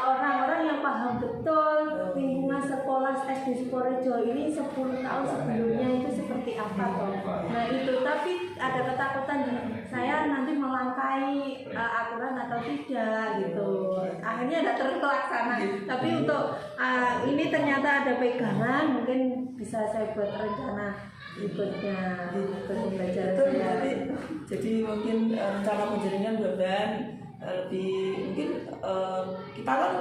orang-orang yang paham betul lingkungan sekolah SD Sukorejo ini 10 tahun sebelumnya itu seperti apa toh. Nah itu tapi ada ketakutan saya nanti melangkai aturan atau tidak gitu. Akhirnya tidak terlaksana. Tapi untuk ini ternyata ada pegangan, mungkin bisa saya buat rencana berikutnya pembelajaran saya. Jadi mungkin rencana penjaringan mudah-mudahan lebih mungkin kita kan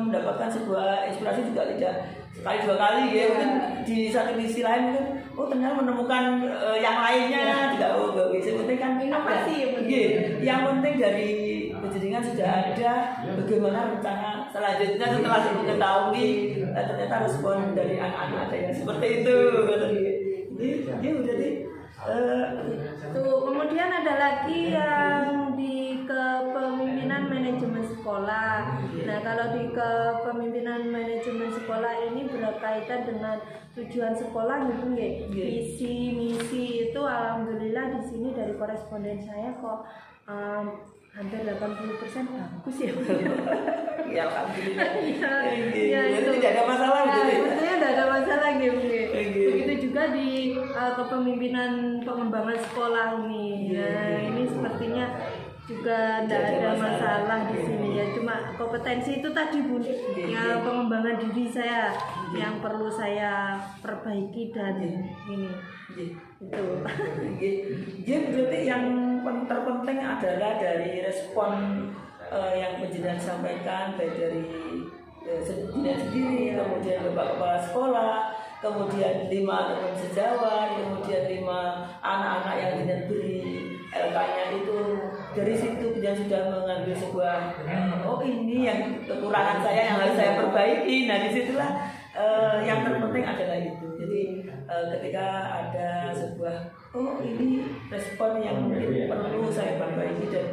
mendapatkan sebuah inspirasi juga tidak sekali dua kali ya. Mungkin di satu sisi lain mungkin ternyata menemukan yang lainnya tidak bisa penting kan inovasi yang penting dari penjaringan sudah ada bagaimana rencana selanjutnya setelah mengetahui ternyata respon dari anak-anak ada yang seperti itu. Dia udah kemudian ada lagi yang di kepemimpinan manajemen sekolah. Nah kalau di kepemimpinan manajemen sekolah ini berkaitan dengan tujuan sekolah gitu ya, visi misi itu alhamdulillah di sini dari koresponden saya kok hampir 80% bagus ya. Ya alhamdulillah. Ya, itu tidak ada masalah gitu. Sebetulnya tidak ada masalah gitu. Begitu juga di kepemimpinan pengembangan sekolah ini. Nah, ini sepertinya juga tidak ada masalah di sini ya. Cuma kompetensi itu tadi Bu, ya pengembangan diri saya yang perlu saya perbaiki dan ini. Itu. Jadi berarti yang terpenting adalah dari respon yang penjenengan sampaikan baik dari penjenengan sendiri, kemudian Bapak Kepala Sekolah, kemudian 5 teman sejawat, kemudian 5 anak-anak yang tidak beri LK-nya itu dari situ dia sudah mengambil sebuah oh ini yang kekurangan saya yang harus saya perbaiki. Nah disitulah yang terpenting adalah itu. Jadi ketika ada sebuah oh ini respon yang mungkin perlu saya perbaiki, dan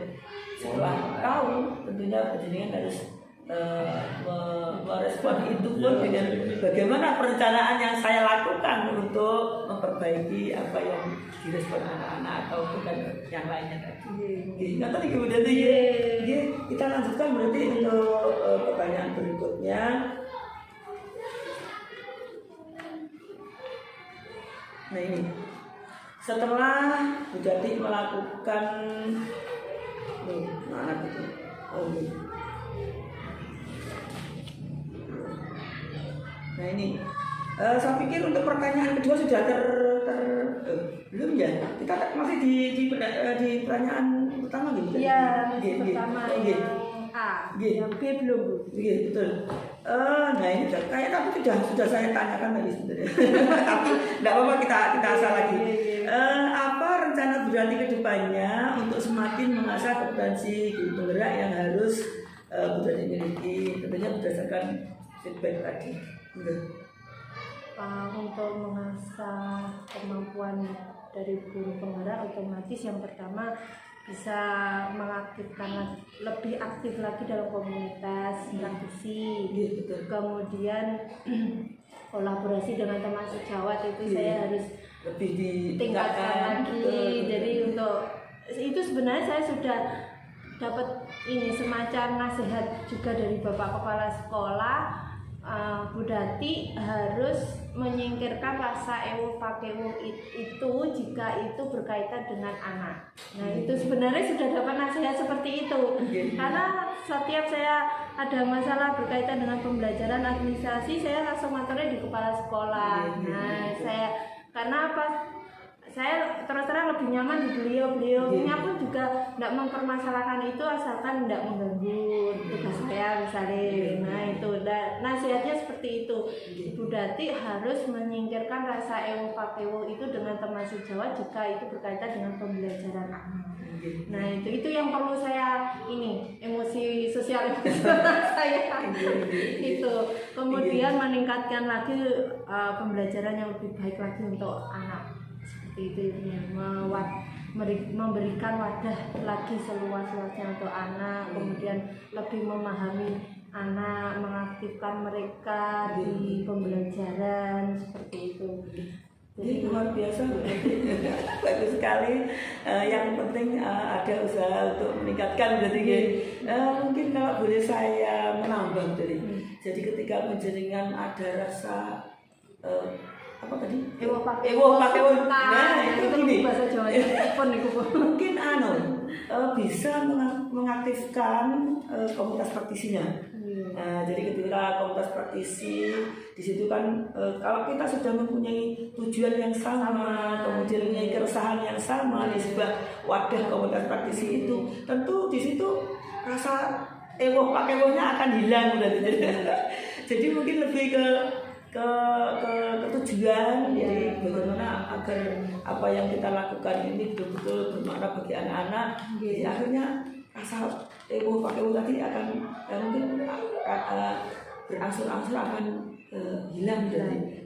setelah tahu tentunya penjenengan harus merespon itu pun dengan bagaimana perencanaan yang saya lakukan untuk memperbaiki apa yang direspon anak-anak atau bukan yang lainnya tadi. Nah tadi kemudian kita lanjutkan berarti untuk pertanyaan berikutnya. Nah ini setelah Bu Dati melakukan anak itu nah ini saya pikir untuk pertanyaan kedua sudah belum ya, kita masih di pertanyaan pertama gitu. Iya, pertama yang A, yang B belum Bu. Iya betul. Nah ini kayak tapi sudah saya tanyakan tadi sebenarnya. Tapi tidak apa-apa kita asal lagi. Apa rencana Bu Dati ke depannya untuk semakin mengasah kompetensi guru penggerak yang harus Bu Dati miliki, tentunya berdasarkan feedback tadi. Untuk mengasah kemampuan dari guru penggerak, otomatis yang pertama bisa mengaktifkan lebih aktif lagi dalam komunitas praktisi. Kemudian kolaborasi dengan teman sejawat itu saya harus lebih ditingkatkan lagi. Jadi untuk itu sebenarnya saya sudah dapat ini semacam nasihat juga dari Bapak Kepala Sekolah. Bu Dati harus menyingkirkan rasa ewo pakewo itu jika itu berkaitan dengan anak. Nah itu sebenarnya sudah dapat nasihat seperti itu. Karena setiap saya ada masalah berkaitan dengan pembelajaran administrasi, saya langsung maturnya di kepala sekolah. Nah karena apa? Saya terus terang lebih nyaman di beliaunya pun juga tidak mempermasalahkan itu asalkan tidak mengganggu tugas saya misalnya. Nah itu nasihatnya seperti itu. Bu Dati harus menyingkirkan rasa ewo pakewo itu dengan teman sejawat jika itu berkaitan dengan pembelajaran anak. Nah itu yang perlu saya emosi sosial saya itu. Kemudian meningkatkan lagi pembelajaran yang lebih baik lagi untuk anak. Itu memberikan wadah lagi seluas-luasnya untuk anak, kemudian lebih memahami anak, mengaktifkan mereka di pembelajaran seperti itu. Jadi luar biasa, bagus sekali. Yang penting ada usaha untuk meningkatkan berarti. Mungkin kalau boleh saya menambah dari. Jadi ketika penjaringan ada rasa apa tadi? Ewo pakewo. Nah, itu gini. Bahasa Jawa mungkin bisa mengaktifkan komunitas praktisinya. Jadi ketika komunitas praktisi di situ kan kalau kita sudah mempunyai tujuan yang sama, kemudian mempunyai keresahan yang sama di sebuah wadah komunitas praktisi itu, tentu di situ rasa ewo pakewonya akan hilang jadi mungkin lebih ke tujuan. Jadi bagaimana agar apa yang kita lakukan ini betul-betul bermakna bagi anak-anak. Jadi akhirnya rasa ewo pakewo tadi akan mungkin berangsur-angsur akan hilang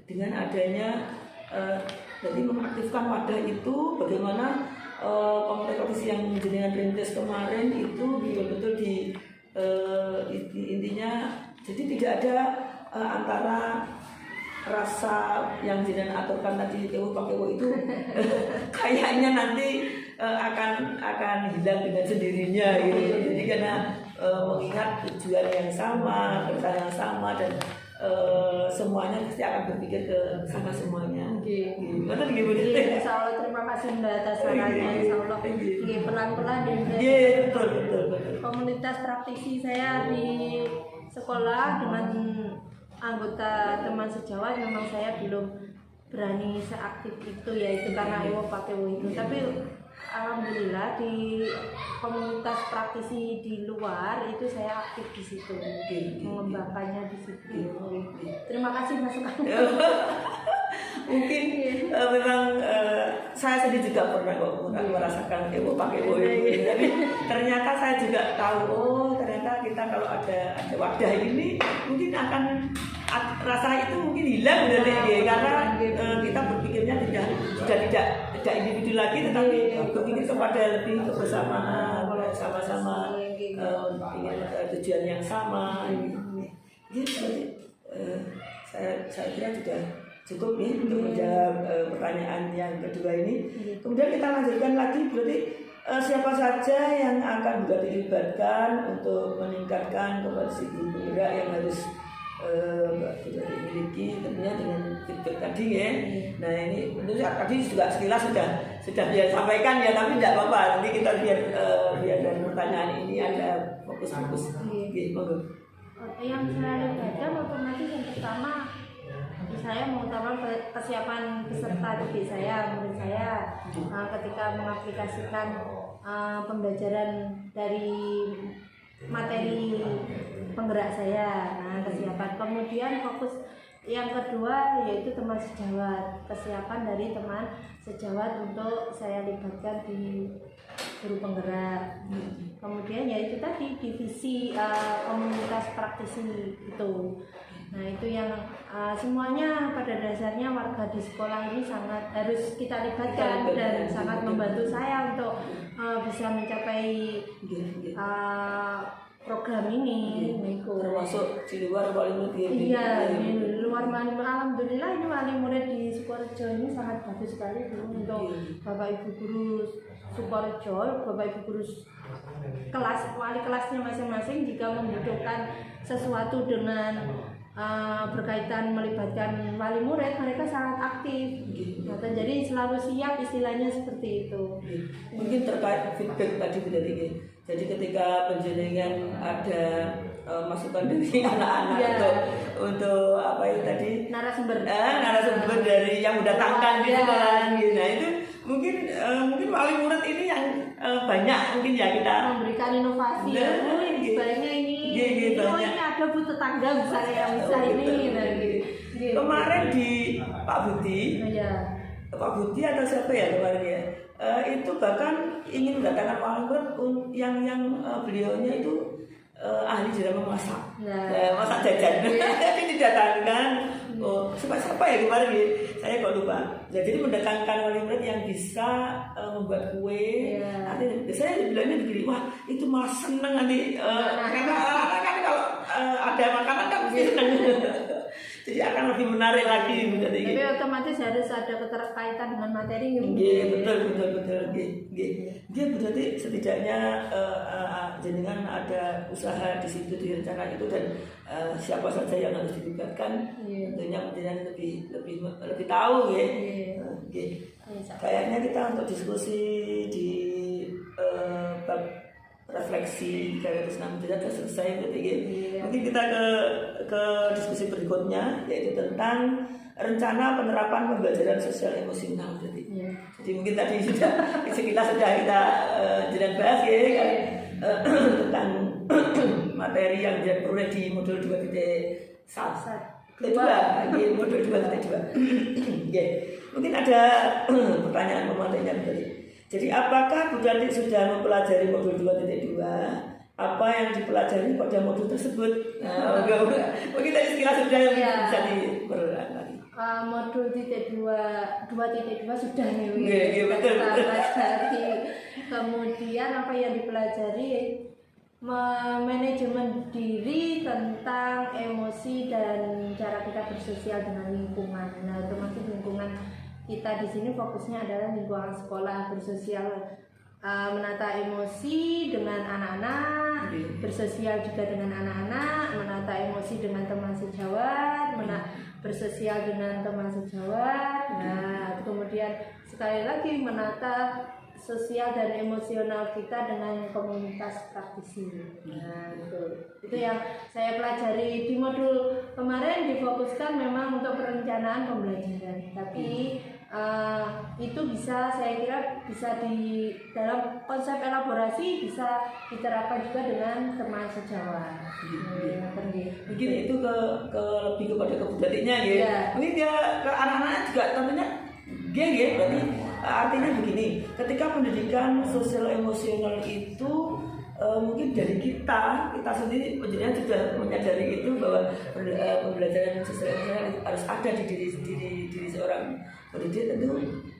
dengan adanya jadi mengaktifkan wadah itu. Bagaimana komunitas yang jenengan rintis kemarin itu betul-betul intinya jadi tidak ada antara rasa yang jenengan aturkan tadi ewo pakewo itu kayaknya nanti akan hilang dengan sendirinya gitu. Jadi karena mengingat tujuan yang sama, keresahan yang sama, dan semuanya pasti akan berpikir ke sama semuanya. Betul gimana? Insya Allah terima kasih Mbak atas sarannya. Insya Allah pelan-pelan betul. Komunitas praktisi saya di sekolah dengan anggota teman sejawat memang saya belum berani seaktif itu, yaitu karena ewo pakewo itu. Tapi alhamdulillah di komunitas praktisi di luar itu saya aktif di situ, mengembangkannya di situ. Terima kasih masukan. Mungkin memang saya sendiri juga pernah kok merasakan pakai ini. Tapi ternyata saya juga tahu, oh ternyata kita kalau ada wadah ini mungkin akan rasa itu mungkin hilang dari karena kita berpikirnya sudah tidak individu lagi, tetapi berpikir kepada lebih kebersamaan, sama-sama ingin tujuan yang sama. Jadi saya kira sudah cukup nih untuk menjawab pertanyaan yang kedua ini. Kemudian kita lanjutkan lagi, berarti siapa saja yang akan juga dilibatkan untuk meningkatkan kompetensi guru penggerak yang harus dimiliki tentunya dengan feedback tadi ya. Nah ini menurut tadi juga sekilas sudah dia sampaikan ya, tapi tidak apa-apa, nanti kita biar dari pertanyaan ini ada fokus-fokus. Yang saya libatkan otomatis yang pertama saya mengutamakan kesiapan peserta didik saya, murid saya ketika mengaplikasikan pembelajaran dari materi penggerak saya. Nah, kesiapan. Kemudian fokus yang kedua yaitu teman sejawat, kesiapan dari teman sejawat untuk saya libatkan di guru penggerak. Kemudian yaitu tadi divisi komunitas praktisi itu. Nah itu yang semuanya pada dasarnya warga di sekolah ini sangat harus kita libatkan dan sangat membantu saya untuk bisa mencapai program ini. Termasuk di luar wali murid. Iya, di luar wali murid. Alhamdulillah ini wali murid di Sukorejo ini sangat bagus sekali untuk Bapak Ibu guru Sukorejo, Bapak Ibu guru kelas, wali kelasnya masing-masing jika membutuhkan sesuatu dengan berkaitan melibatkan wali murid, mereka sangat aktif. Jadi selalu siap, istilahnya seperti itu. Mungkin terkait feedback tadi Bu Dati. Jadi ketika penjenengan ada masukan dari anak-anak untuk apa itu tadi narasumber dari yang mendatangkan gitu kan. Nah itu mungkin wali murid ini yang banyak mungkin ya kita memberikan inovasi. Sebaiknya ini ada bu tetangga misalnya yang bisa ini. Kemarin di Pak Budi, Pak Budi atau siapa ya kemarin ya, itu bahkan ingin mendatangkan wali murid yang beliaunya itu ahli dalam memasak, masak jajan. Tapi didatangkan siapa ya kemarin ya, saya kok lupa. Jadi mendatangkan wali murid yang bisa membuat kue. Nanti saya bilangnya begini, wah itu malah seneng nanti karena kan kalau ada makanan kan mesti seneng. Jadi akan lebih menarik lagi. Tapi otomatis harus ada keterkaitan dengan materi. Betul. Berarti setidaknya jenengan ada usaha di situ di rencana itu dan siapa saja yang harus dilibatkan tentunya jenengan lebih tahu ya. Kayaknya kita untuk diskusi di bab refleksi karya Krisna Mudita sudah selesai berarti ya. Mungkin kita ke diskusi berikutnya yaitu tentang rencana penerapan pembelajaran sosial emosional berarti. Jadi mungkin tadi sekilas sudah kita jalan bahas ya kan, tentang materi yang diperoleh di modul 2.1 modul 2.2. Mungkin ada pertanyaan pemateri tadi. Jadi apakah Bu Dati sudah mempelajari modul 2.2? Apa yang dipelajari pada modul tersebut? Mungkin tadi sekilas sudah bisa diperhatikan. Modul 2.2 sudah nih. Betul. Pelajari. Kemudian apa yang dipelajari? Manajemen diri, tentang emosi dan cara kita bersosial dengan lingkungan. Nah, termasuk lingkungan kita di sini fokusnya adalah lingkungan sekolah, bersosial, menata emosi dengan anak-anak, bersosial juga dengan anak-anak, menata emosi dengan teman sejawat, bersosial dengan teman sejawat. Nah, kemudian sekali lagi menata sosial dan emosional kita dengan komunitas praktisi. Nah, itu yang saya pelajari di modul kemarin. Difokuskan memang untuk perencanaan pembelajaran, tapi itu bisa, saya kira bisa di dalam konsep elaborasi bisa diterapkan juga dengan teman sejawat. Mungkin itu ke lebih kepada kebudayanya gitu. Mungkin dia ke anak-anak juga tentunya dia berarti artinya begini, ketika pendidikan sosial emosional itu mungkin dari kita sendiri penjadian sudah menyadari itu bahwa pembelajaran sosial emosional harus ada di diri seorang pendidik. Tentu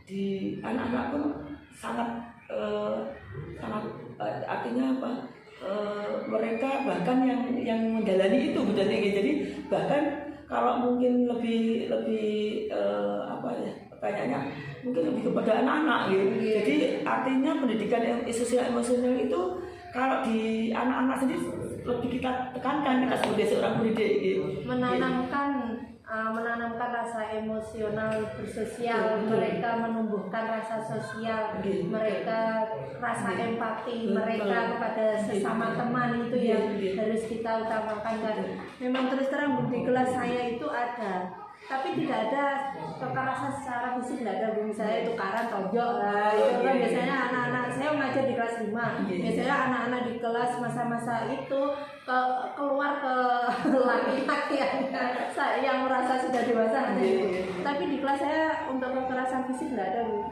di anak-anak pun sangat artinya apa, mereka bahkan yang menjalani itu budaya. Jadi bahkan kalau mungkin lebih apa ya pertanyaannya, mungkin lebih kepada anak-anak gitu. Jadi artinya pendidikan sosial emosional itu kalau di anak-anak sendiri lebih kita tekankan, kita sebagai seorang pendidik gitu. Menanamkan rasa emosional bersosial, mereka menumbuhkan rasa sosial, mereka rasa empati, mereka kepada sesama teman itu yang harus kita utamakan. Dan memang terus terang di kelas saya itu ada, tapi tidak ada kekerasan secara fisik, tidak ada. Misalnya tukaran tonjok lah, itu kan biasanya anak-anak saya mengajar di kelas 5, biasanya anak-anak di kelas masa-masa itu keluar ke laki-laki yang merasa sudah dewasa. Tapi di kelas saya untuk kekerasan fisik tidak ada, Bu.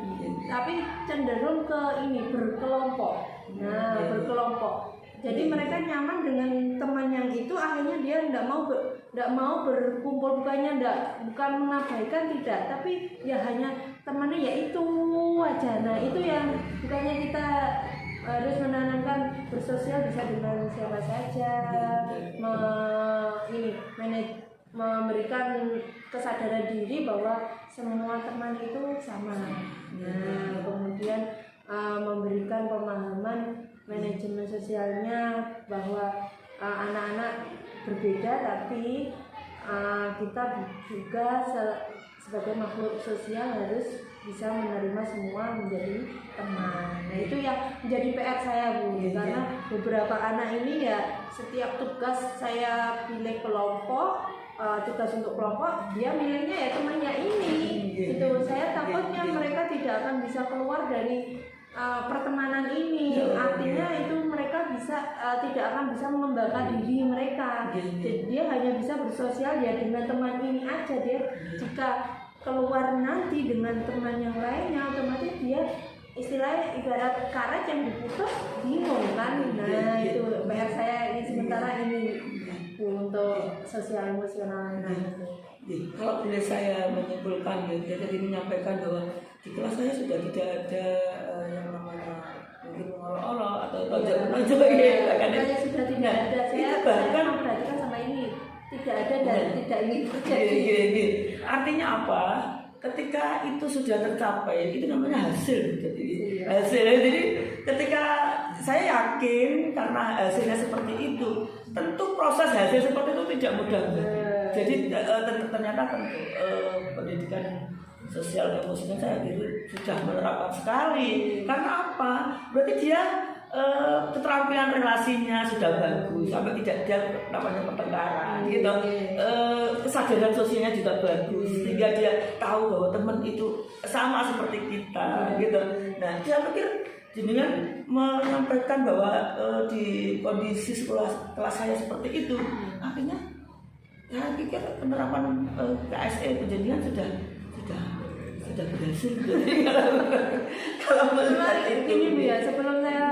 Tapi cenderung ke ini berkelompok. Nah, berkelompok. Jadi mereka nyaman dengan teman yang itu, akhirnya dia tidak mau berkumpul, bukan mengabaikan, tidak, tapi ya hanya temannya ya itu aja. Nah itu yang bukannya kita harus menanamkan bersosial bisa dengan siapa saja, memberikan kesadaran diri bahwa semua teman itu sama. Nah kemudian memberikan pemahaman manajemen sosialnya bahwa anak-anak berbeda, tapi kita juga sebagai makhluk sosial harus bisa menerima semua menjadi teman. Nah itu yang menjadi PR saya, Bu, karena beberapa anak ini ya setiap tugas saya pilih kelompok, tugas untuk kelompok, dia milihnya ya temannya ini. Itu saya takutnya mereka tidak akan bisa keluar dari pertemanan ini. Artinya itu mereka bisa tidak akan bisa mengembangkan diri mereka. Jadi dia hanya bisa bersosial ya dengan teman ini aja. Dia jika keluar nanti dengan teman yang lainnya, otomatis dia istilahnya ibarat karet yang diputus bingung kan. Nah itu PR saya ini sementara ini untuk sosial emosional. Kalau boleh saya menyimpulkan, dia tadi menyampaikan bahwa di kelas saya sudah tidak ada yang namanya mungkin mengolok-olok atau tonjok-tonjok gitu kan. Saya sudah tidak ada. Saya memperhatikan sama ini tidak ada dan tidak ingin terjadi. Artinya apa? Ketika itu sudah tercapai, itu namanya hasil. Jadi ketika saya yakin karena hasilnya seperti itu, tentu proses hasil seperti itu tidak mudah. Jadi ternyata tentu pendidikan sosial emosional saya sudah menerapkan sekali. Karena apa? Berarti dia keterampilan relasinya sudah bagus, sampai tidak ada namanya pertengkaran gitu. Kesadaran sosialnya juga bagus, sehingga dia tahu bahwa teman itu sama seperti kita gitu. Nah dia pikir jenengan menyampaikan bahwa di kondisi kelas saya seperti itu, akhirnya saya pikir penerapan KSE penjadian sudah berhasil. Kalau melihat itu ini ya, sebelum saya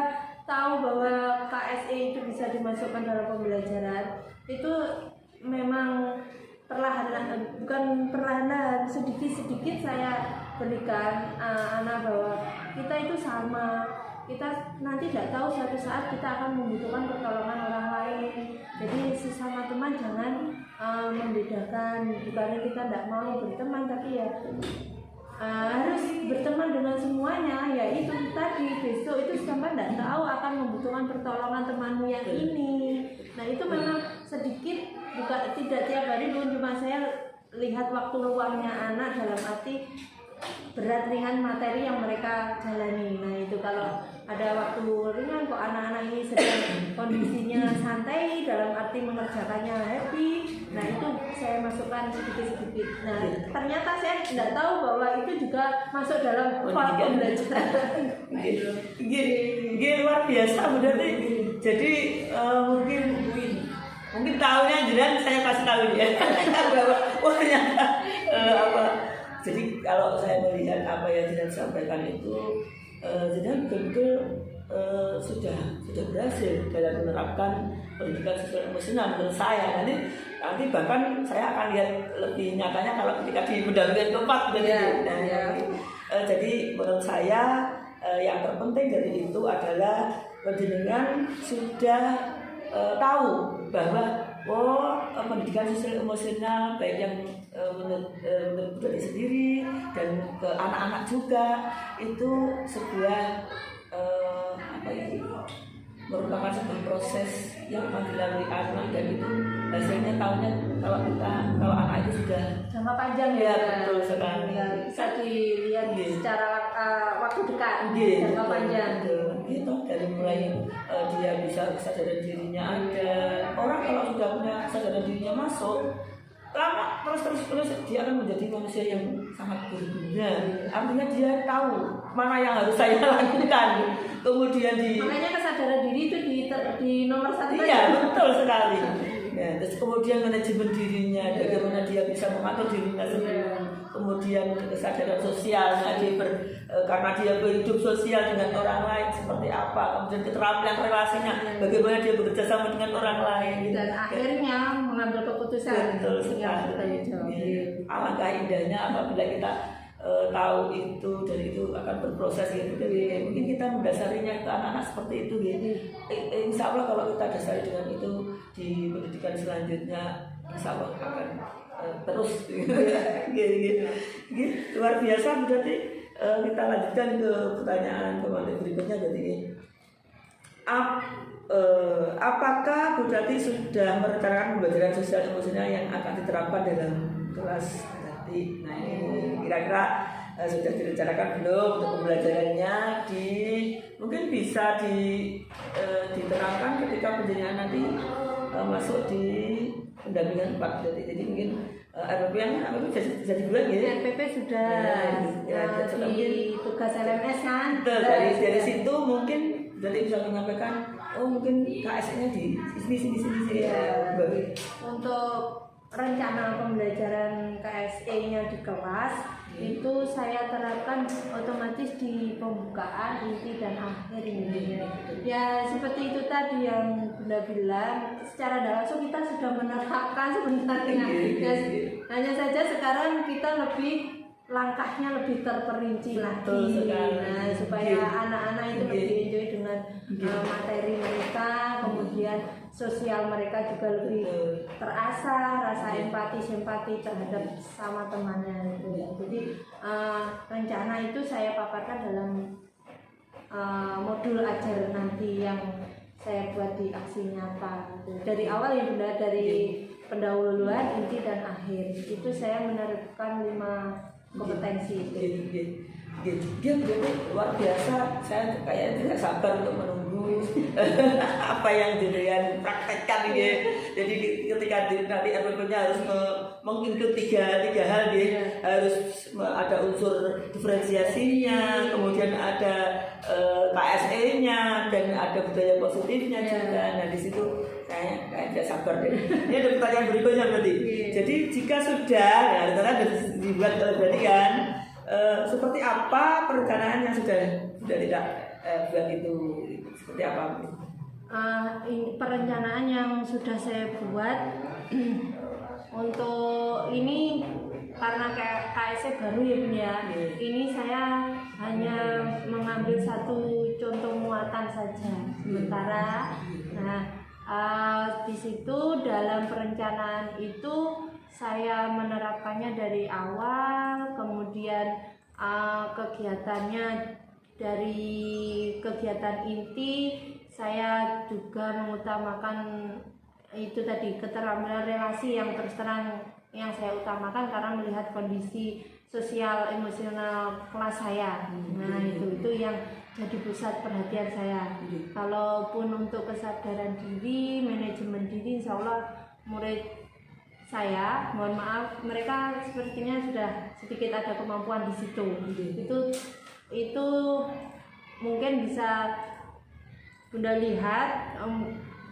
tahu bahwa KSE itu bisa dimasukkan dalam pembelajaran, itu memang perlahan-lahan sedikit-sedikit saya berikan anak bahwa kita itu sama. Kita nanti tidak tahu suatu saat kita akan membutuhkan pertolongan orang lain. Jadi sesama teman jangan membedakan. Bukannya kita tidak mau berteman, tapi ya harus berteman dengan semuanya. Ya itu tadi, besok itu sampai tidak tahu akan membutuhkan pertolongan temanmu yang ini. Nah itu memang sedikit, bukan tidak tiap hari, cuma saya lihat waktu luangnya anak dalam arti berat ringan materi yang mereka jalani. Nah itu kalau ada waktu ringan kok anak-anak ini sedang kondisinya santai dalam arti mengerjakannya happy, Nah itu saya masukkan sedikit-sedikit. Nah ternyata saya tidak tahu bahwa itu juga masuk dalam pembelajaran. Gini luar biasa berarti. Jadi mungkin tahunya jenengan saya kasih tahu dia. Wah ternyata apa. Jadi kalau saya melihat apa yang jenengan sampaikan itu, jenengan betul-betul sudah berhasil dalam menerapkan pendidikan sosial emosional menurut saya. Nanti bahkan saya akan lihat lebih nyatanya kalau ketika di pendampingan keempat jadi menurut saya yang terpenting dari itu adalah penjenengan sudah tahu bahwa pendidikan sosial emosional baik yang menurut diri sendiri dan ke anak-anak juga itu sebuah merupakan sebuah proses yang akan dilalui anak, dan itu hasilnya tahunya kalau anak itu sudah jangka panjang ya, betul sekali. Bisa dilihat secara waktu dekat, jangka panjang. Gitu dari mulai dia bisa kesadaran dirinya ada. Orang kalau sudah punya kesadaran dirinya masuk, lama terus dia akan menjadi manusia yang sangat berguna. Artinya dia tahu mana yang harus saya lakukan. Kemudian makanya kesadaran diri itu di nomor 1. Iya betul sekali. Ya, terus kemudian manajemen dirinya, bagaimana dia bisa mengatur dirinya sendiri. Kemudian kesadaran sosialnya karena dia berhidup sosial dengan orang lain seperti apa. Kemudian keterampilan relasinya, bagaimana dia bekerja sama dengan orang lain. Dan akhirnya mengambil keputusan. Betul sekali. Alangkah indahnya apabila kita tahu itu dan itu akan berproses gitu. Jadi mungkin kita mendasarinya ke anak-anak seperti itu gitu. Insya Allah kalau kita dasari dengan itu di pendidikan selanjutnya, insya Allah akan terus gitu. Luar biasa. Berarti kita lanjutkan ke pertanyaan kembali berikutnya. Jadi apakah Bu Tati sudah merencanakan pembelajaran sosial emosional yang akan diterapkan dalam kelas nanti? Nah ini kira-kira sudah direncanakan belum untuk pembelajarannya? Mungkin bisa diterangkan ketika penjenengan nanti masuk di pendampingan 4. Jadi mungkin RPP yang bisa dibuat ya. RPP sudah di tugas LMS kan. Dari situ mungkin jadi bisa menyampaikan mungkin KS-nya di sini ya. Untuk rencana pembelajaran KSE-nya di kelas itu saya terapkan otomatis di pembukaan, inti dan akhir ini. Ya seperti itu tadi yang Bunda bilang, secara langsung kita sudah menerapkan sebenarnya. Hanya saja sekarang kita langkahnya lebih terperinci lagi, nah, supaya anak-anak itu lebih enjoy dengan materi mereka, kemudian sosial mereka juga lebih terasa, rasa empati, simpati terhadap sama temannya. Jadi rencana itu saya paparkan dalam modul ajar nanti yang saya buat di aksi nyata. Dari awal ya Bunda, dari pendahuluan, inti dan akhir itu saya menerapkan 5 kompetensi. Dia luar biasa. Saya kayaknya tidak sabar untuk menunggu apa yang jenengan praktekkan ini. Jadi ketika nanti RPP-nya harus menginclude tiga hal dia, harus ada unsur diferensiasinya, kemudian ada KSE-nya, dan ada budaya positifnya juga. Nah di situ kayak tidak sabar deh. Ini ada pertanyaan berikutnya berarti. Jadi jika sudah, dibuat berarti kan, seperti apa perencanaan yang sudah tidak buat itu, seperti apa? Perencanaan yang sudah saya buat untuk ini karena KSE baru ya Bun ya. Ini saya hanya mengambil satu contoh muatan saja sementara. Nah di situ dalam perencanaan itu saya menerapkannya dari awal, kemudian kegiatannya dari kegiatan inti saya juga mengutamakan itu tadi keterampilan relasi yang terus terang yang saya utamakan karena melihat kondisi sosial emosional kelas saya. Nah itu yang jadi pusat perhatian saya. Kalaupun untuk kesadaran diri, manajemen diri, insya Allah murid saya, mohon maaf, mereka sepertinya sudah sedikit ada kemampuan di situ. Itu mungkin bisa Bunda lihat,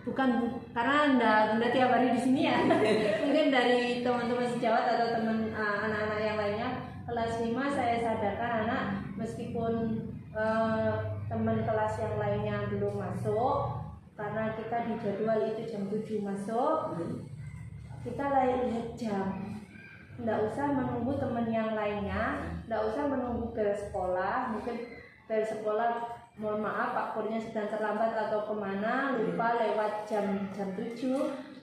bukan karena Bunda tiap hari di sini ya. Mungkin dari teman-teman sejawat atau teman anak-anak yang lainnya, kelas 5 saya sadarkan anak meskipun teman kelas yang lainnya belum masuk, karena kita di jadwal itu jam 7 masuk, kita lihat jam. Nggak usah menunggu teman yang lainnya, nggak usah menunggu bel sekolah. Mungkin bel sekolah, mohon maaf Pak Kurnya sedang terlambat atau kemana, lupa lewat jam 7.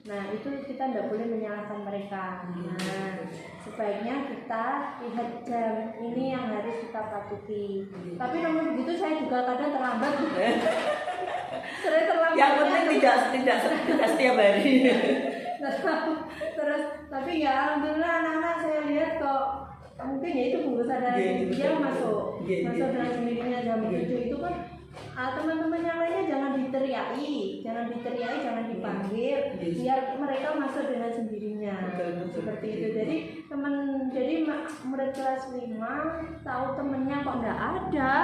Nah itu kita nggak boleh menyalahkan mereka. Nah sebaiknya kita lihat jam, ini yang harus kita patuhi. Tapi namun begitu saya juga kadang terlambat. Sering terlambat. Yang penting tidak setiap hari. Terus tapi ya alhamdulillah anak-anak saya lihat kok mungkin ya itu bungkus sadar dia masuk dengan sendirinya jam 7 itu kan. Teman-teman yang lainnya jangan diteriaki, jangan dipanggil, biar mereka masuk dengan sendirinya. Seperti itu. Jadi murid kelas 5 tahu temennya kok enggak ada.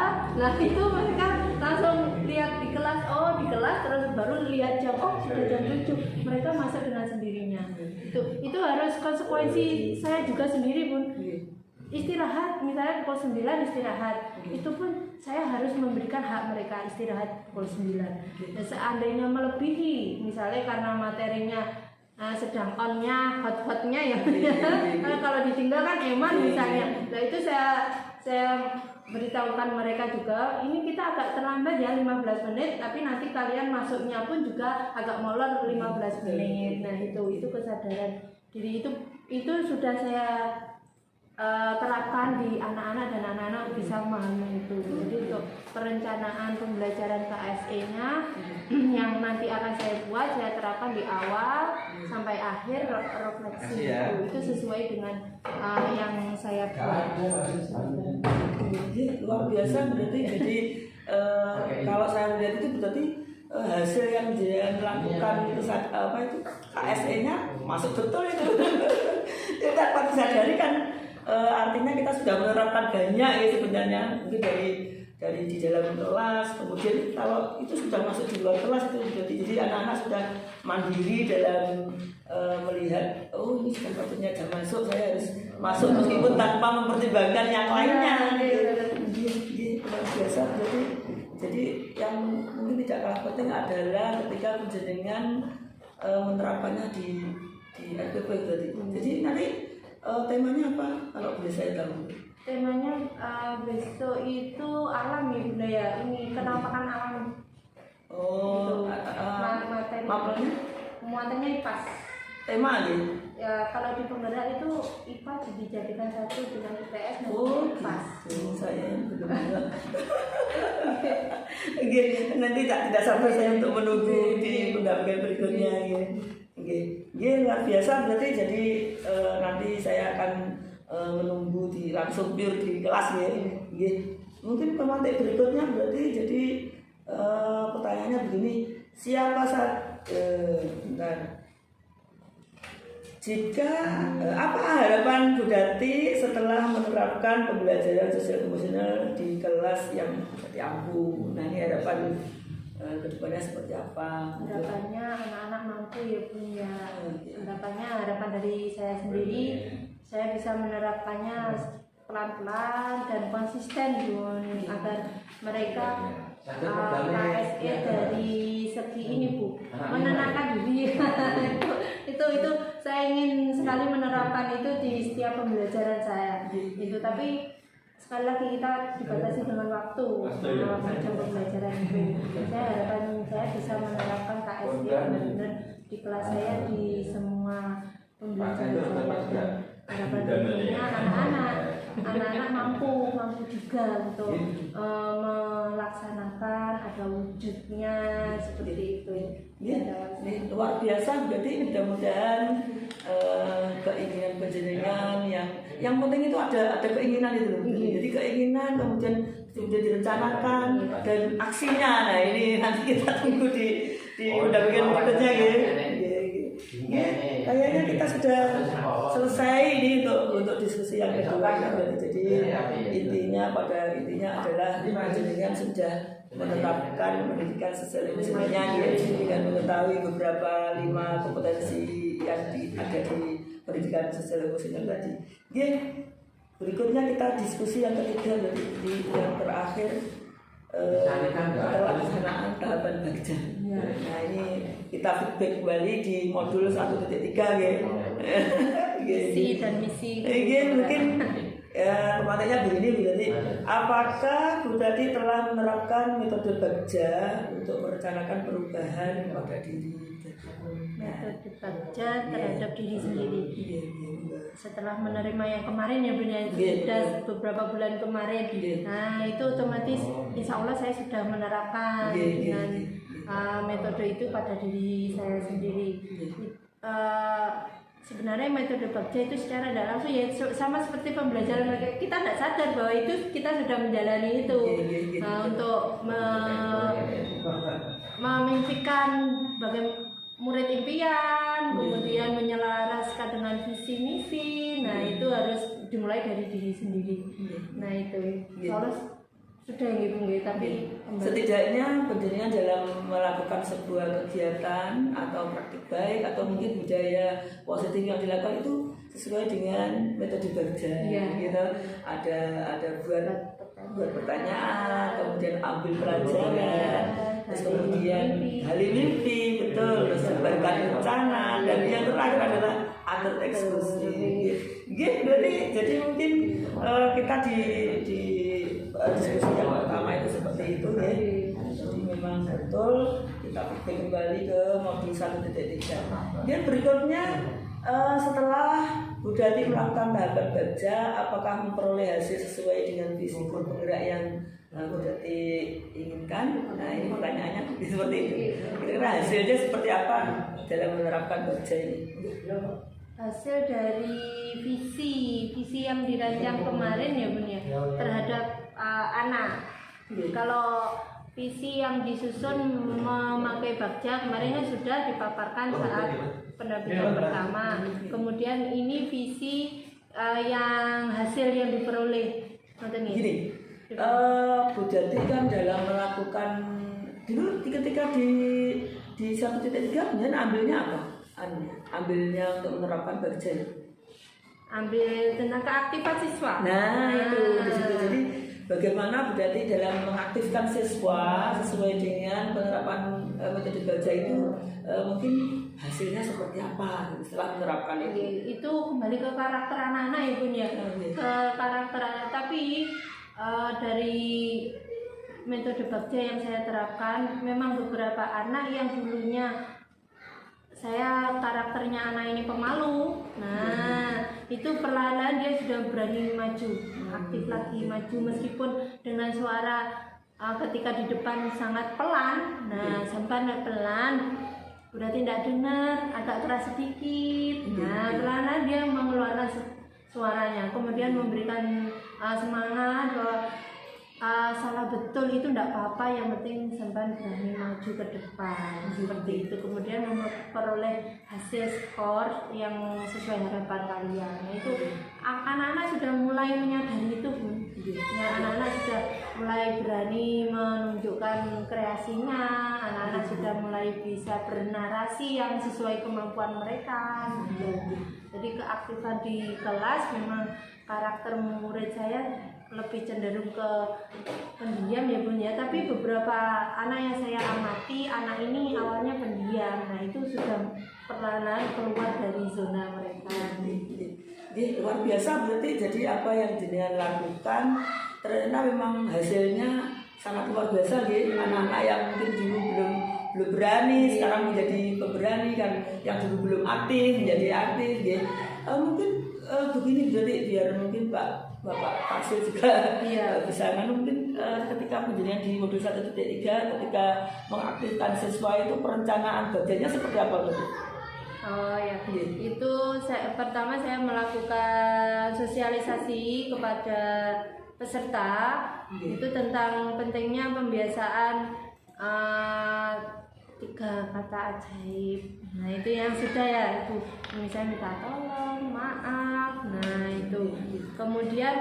Nah itu mereka langsung lihat di kelas, terus baru lihat jam, sudah jam 7. Mereka masuk dengan sendirinya. Itu harus konsekuensi saya juga sendiri, Bun. Istirahat, misalnya pukul 9 istirahat, itu pun saya harus memberikan hak mereka istirahat pukul 9. Dan seandainya melebihi, misalnya karena materinya sedang on-nya, hot-hotnya ya, karena kalau ditinggal kan eman misalnya. Nah itu saya beritahukan mereka juga, ini kita agak terlambat ya 15 menit, tapi nanti kalian masuknya pun juga agak molor 15 menit. Nah itu kesadaran diri, itu sudah saya terapkan di anak-anak, dan anak-anak bisa memahami itu. Jadi untuk perencanaan pembelajaran KSE-nya yang nanti akan saya buat, saya terapkan di awal sampai akhir refleksi itu sesuai dengan yang saya buat. Jadi luar biasa berarti. Jadi kalau saya melihat itu berarti hasil yang dia lakukan itu KSE-nya masuk betul itu. Kita tanpa disadari kan. Artinya kita sudah menerapkan banyak ya sebenarnya, mungkin dari di dalam kelas, kemudian kalau itu sudah masuk di luar kelas itu jadi anak-anak sudah mandiri dalam melihat, ini sudah waktunya jam masuk, saya harus masuk meskipun tanpa mempertimbangkan yang lainnya. Luar biasa. Jadi yang mungkin tidak kalah penting adalah ketika penjenengan menerapkannya di RPP tadi. Jadi nanti temanya apa kalau boleh saya tahu? Temanya besok itu alam ya Bunda ya, ini kenampakan alam. Materi muatannya IPAS. Tema nih? Ya kalau di penggerak itu IPA dijadikan satu dengan IPS dan IPAS. Saya belum bilang. Nanti tidak sabar saya untuk menunggu di pendampingan berikutnya. Luar biasa berarti. Jadi nanti saya akan menunggu langsung pure di kelas ya. Mungkin pemantik berikutnya berarti jadi pertanyaannya begini, siapa apa harapan Bu Dati setelah menerapkan pembelajaran sosial emosional di kelas yang seperti Ambu? Nah ini harapan kedepannya seperti apa? Harapannya anak-anak mampu ya Bun ya. Harapan dari saya sendiri, saya bisa menerapkannya pelan-pelan dan konsisten Bun, agar mereka KSE dari segi ini Bu, menenangkan diri. itu saya ingin sekali menerapkan itu di setiap pembelajaran saya. Itu tapi sekali lagi kita dibatasi dengan waktu jam pembelajaran itu. Harapan saya bisa menerapkan KSE benar-benar di kelas saya di semua pembelajaran saya. Harapan tentunya anak-anak mampu juga untuk melaksanakan, ada wujudnya seperti itu. Luar biasa. Berarti mudah-mudahan keinginan penjenengan yang penting itu ada keinginan itu. Jadi keinginan kemudian direncanakan dan aksinya. Nah ini nanti kita tunggu di pendampingan berikutnya ya. kayaknya kita sudah selesai ini untuk diskusi yang kedua. Jadi intinya adalah pendidikan sudah menetapkan pendidikan sosial emosionalnya dengan mengetahui beberapa 5 kompetensi yang ada di pendidikan sosial emosional tadi. Oke, berikutnya kita diskusi yang ketiga, jadi yang terakhir pelaksanaan tahapan bagja. Nah ini kita feedback kembali di modul 1.3 ya. Visi dan misi. Mungkin ya pertanyaannya begini Bu Dati, apakah Bu Dati telah menerapkan metode bagja untuk merencanakan perubahan pada diri? Metode bagja terhadap diri sendiri. Setelah menerima yang kemarin ya Bunda, sudah beberapa bulan kemarin. Nah itu otomatis insya Allah saya sudah menerapkan dengan metode itu pada diri saya sendiri. Sebenarnya metode bagja itu secara tidak langsung ya sama seperti pembelajaran kita tidak sadar bahwa itu kita sudah menjalani itu untuk memimpikan bagaimana murid impian, kemudian menyelaraskan dengan visi misi. Nah itu harus dimulai dari diri sendiri. Nah itu soalnya sudah Ibu, tapi setidaknya pendidikan dalam melakukan sebuah kegiatan atau praktik baik atau mungkin budaya positif yang dilakukan itu sesuai dengan metode bagja, gitu. Ada buat pertanyaan, kemudian ambil pelajaran, terus kemudian gali mimpi, betul, terus sebarkan rencana, dan yang terakhir adalah atur eksekusi. Jadi mungkin kita di diskusi yang pertama itu seperti itu ya. Jadi memang betul kita kembali ke modul 1.3. Dan berikutnya setelah Bu Dati melakukan tahapan bagja, apakah memperoleh hasil sesuai dengan visi penggerak yang Bu Dati inginkan? Nah ini pertanyaannya seperti itu. Kira-kira hasilnya seperti apa dalam menerapkan bagja ini? Hasil dari visi yang dirancang kemarin ya Bun ya, terhadap anak. Kalau visi yang disusun memakai bagja kemarin kan sudah dipaparkan saat pendampingan pertama. Kemudian ini visi yang hasil yang diperoleh. Gini, Bu Dati kan dalam melakukan dulu ketika di 1.3 kemudian ambilnya apa? Ambilnya untuk menerapkan bagja. Ambil tentang keaktifan siswa. Nah itu di situ. Jadi bagaimana Bu Dati dalam mengaktifkan siswa sesuai dengan penerapan metode bagja itu, mungkin hasilnya seperti apa setelah menerapkan itu? Itu kembali ke karakter anak-anak ya Bun ya, ke karakter anak. Tapi dari metode bagja yang saya terapkan, memang beberapa anak yang dulunya saya karakternya anak ini pemalu. Nah itu perlahan dia sudah berani maju, aktif lagi maju, meskipun dengan suara ketika di depan sangat pelan. Nah sampai pelan berarti tidak dengar, agak keras sedikit. Nah perlahan dia mengeluarkan suaranya, kemudian memberikan semangat bahwa salah betul itu tidak apa-apa, yang penting sampai berani maju ke depan, seperti itu. Kemudian memperoleh hasil skor yang sesuai harapan kalian. Nah, itu anak-anak sudah mulai menyadari itu Bun. Ya, anak-anak sudah mulai berani menunjukkan kreasinya, anak-anak sudah mulai bisa bernarasi yang sesuai kemampuan mereka. Jadi keaktifan di kelas memang karakter murid saya lebih cenderung ke pendiam ya Bun ya, tapi beberapa anak yang saya amati, anak ini awalnya pendiam. Nah itu sudah perlahan keluar dari zona mereka. Luar biasa berarti. Jadi apa yang jenengan lakukan ternyata memang hasilnya sangat luar biasa gitu. Anak-anak yang mungkin dulu belum berani sekarang menjadi pemberani kan, yang dulu belum aktif menjadi aktif gitu. Mungkin begini berarti biar mungkin Bapak Fasil juga bisa kan, mungkin ketika penjelasan di modul 1.3 ketika mengaktifkan siswa itu perencanaan bagiannya seperti apa berarti? Oh ya, itu pertama saya melakukan sosialisasi kepada peserta itu tentang pentingnya pembiasaan 3 kata ajaib. Nah itu yang sudah ya, itu misalnya minta tolong, maaf. Nah itu kemudian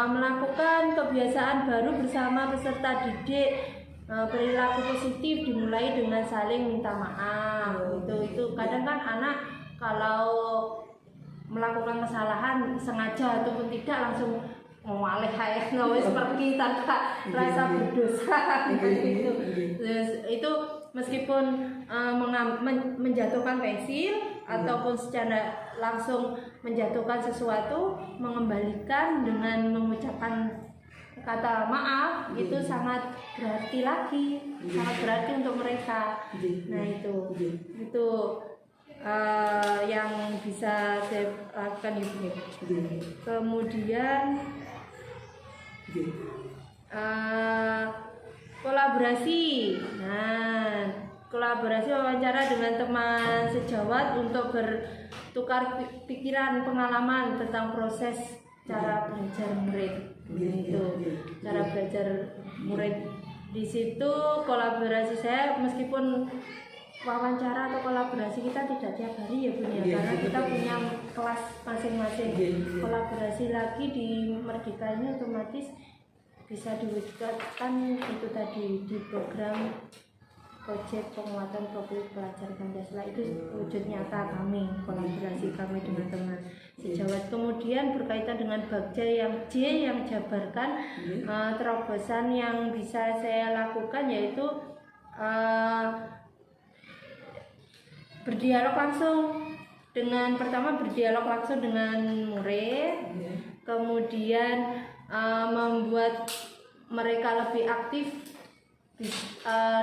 melakukan kebiasaan baru bersama peserta didik. Perilaku positif dimulai dengan saling minta maaf. Itu kadang kan anak kalau melakukan kesalahan sengaja ataupun tidak langsung waleh hae wis pergi tanpa rasa berdosa. Itu meskipun menjatuhkan pensil ataupun secara langsung menjatuhkan sesuatu, mengembalikan dengan mengucapkan kata maaf itu sangat berarti lagi, sangat berarti untuk mereka. Nah itu yang bisa saya lakukan Ibu. Kemudian kolaborasi. Nah, kolaborasi wawancara dengan teman sejawat untuk bertukar pikiran, pengalaman tentang proses cara belajar murid. Itu cara belajar murid. Di situ kolaborasi saya, meskipun wawancara atau kolaborasi kita tidak tiap hari ya Bu ya, karena kita punya kelas masing-masing. Kolaborasi lagi di Merdeka ini otomatis bisa diwujudkan itu tadi di program proyek penguatan profil pelajar Pancasila. Itu wujud nyata kami, kolaborasi kami dengan teman sejawat. Kemudian berkaitan dengan bagja yang J yang jabarkan, terobosan yang bisa saya lakukan yaitu berdialog langsung dengan, pertama berdialog langsung dengan murid, kemudian membuat mereka lebih aktif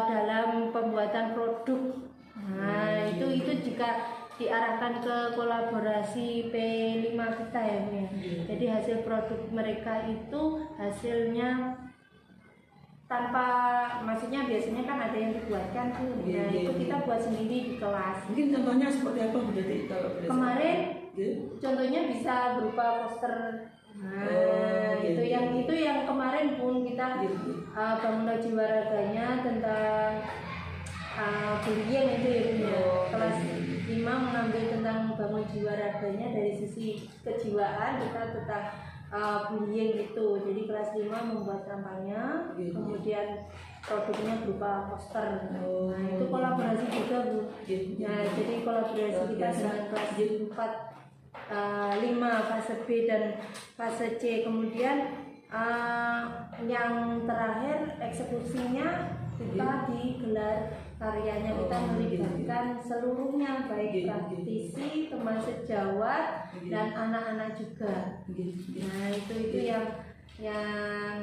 dalam pembuatan produk. Nah itu jika diarahkan ke kolaborasi P5 kita ya Bu ya. Jadi hasil produk mereka itu hasilnya tanpa, maksudnya biasanya kan ada yang dibuatkan tuh. Nah itu kita buat sendiri di kelas. Mungkin contohnya seperti apa Bu Deti? Kemarin contohnya bisa berupa poster. Nah itu yang kemarin pun kita bangun jiwa raganya tentang bullying itu ya Bu ya. Kelas 5 mengambil tentang bangun jiwa raganya dari sisi kejiwaan, kita tentang bullying itu. Jadi kelas 5 membuat kampanye, kemudian produknya berupa poster. Nah itu kolaborasi juga Bu. Nah jadi kolaborasi kita dengan kelas 4, 5 fase B dan fase C. Kemudian yang terakhir eksekusinya kita digelar karyanya, kita melibatkan seluruhnya, baik praktisi, teman sejawat dan anak-anak juga. Nah itu yang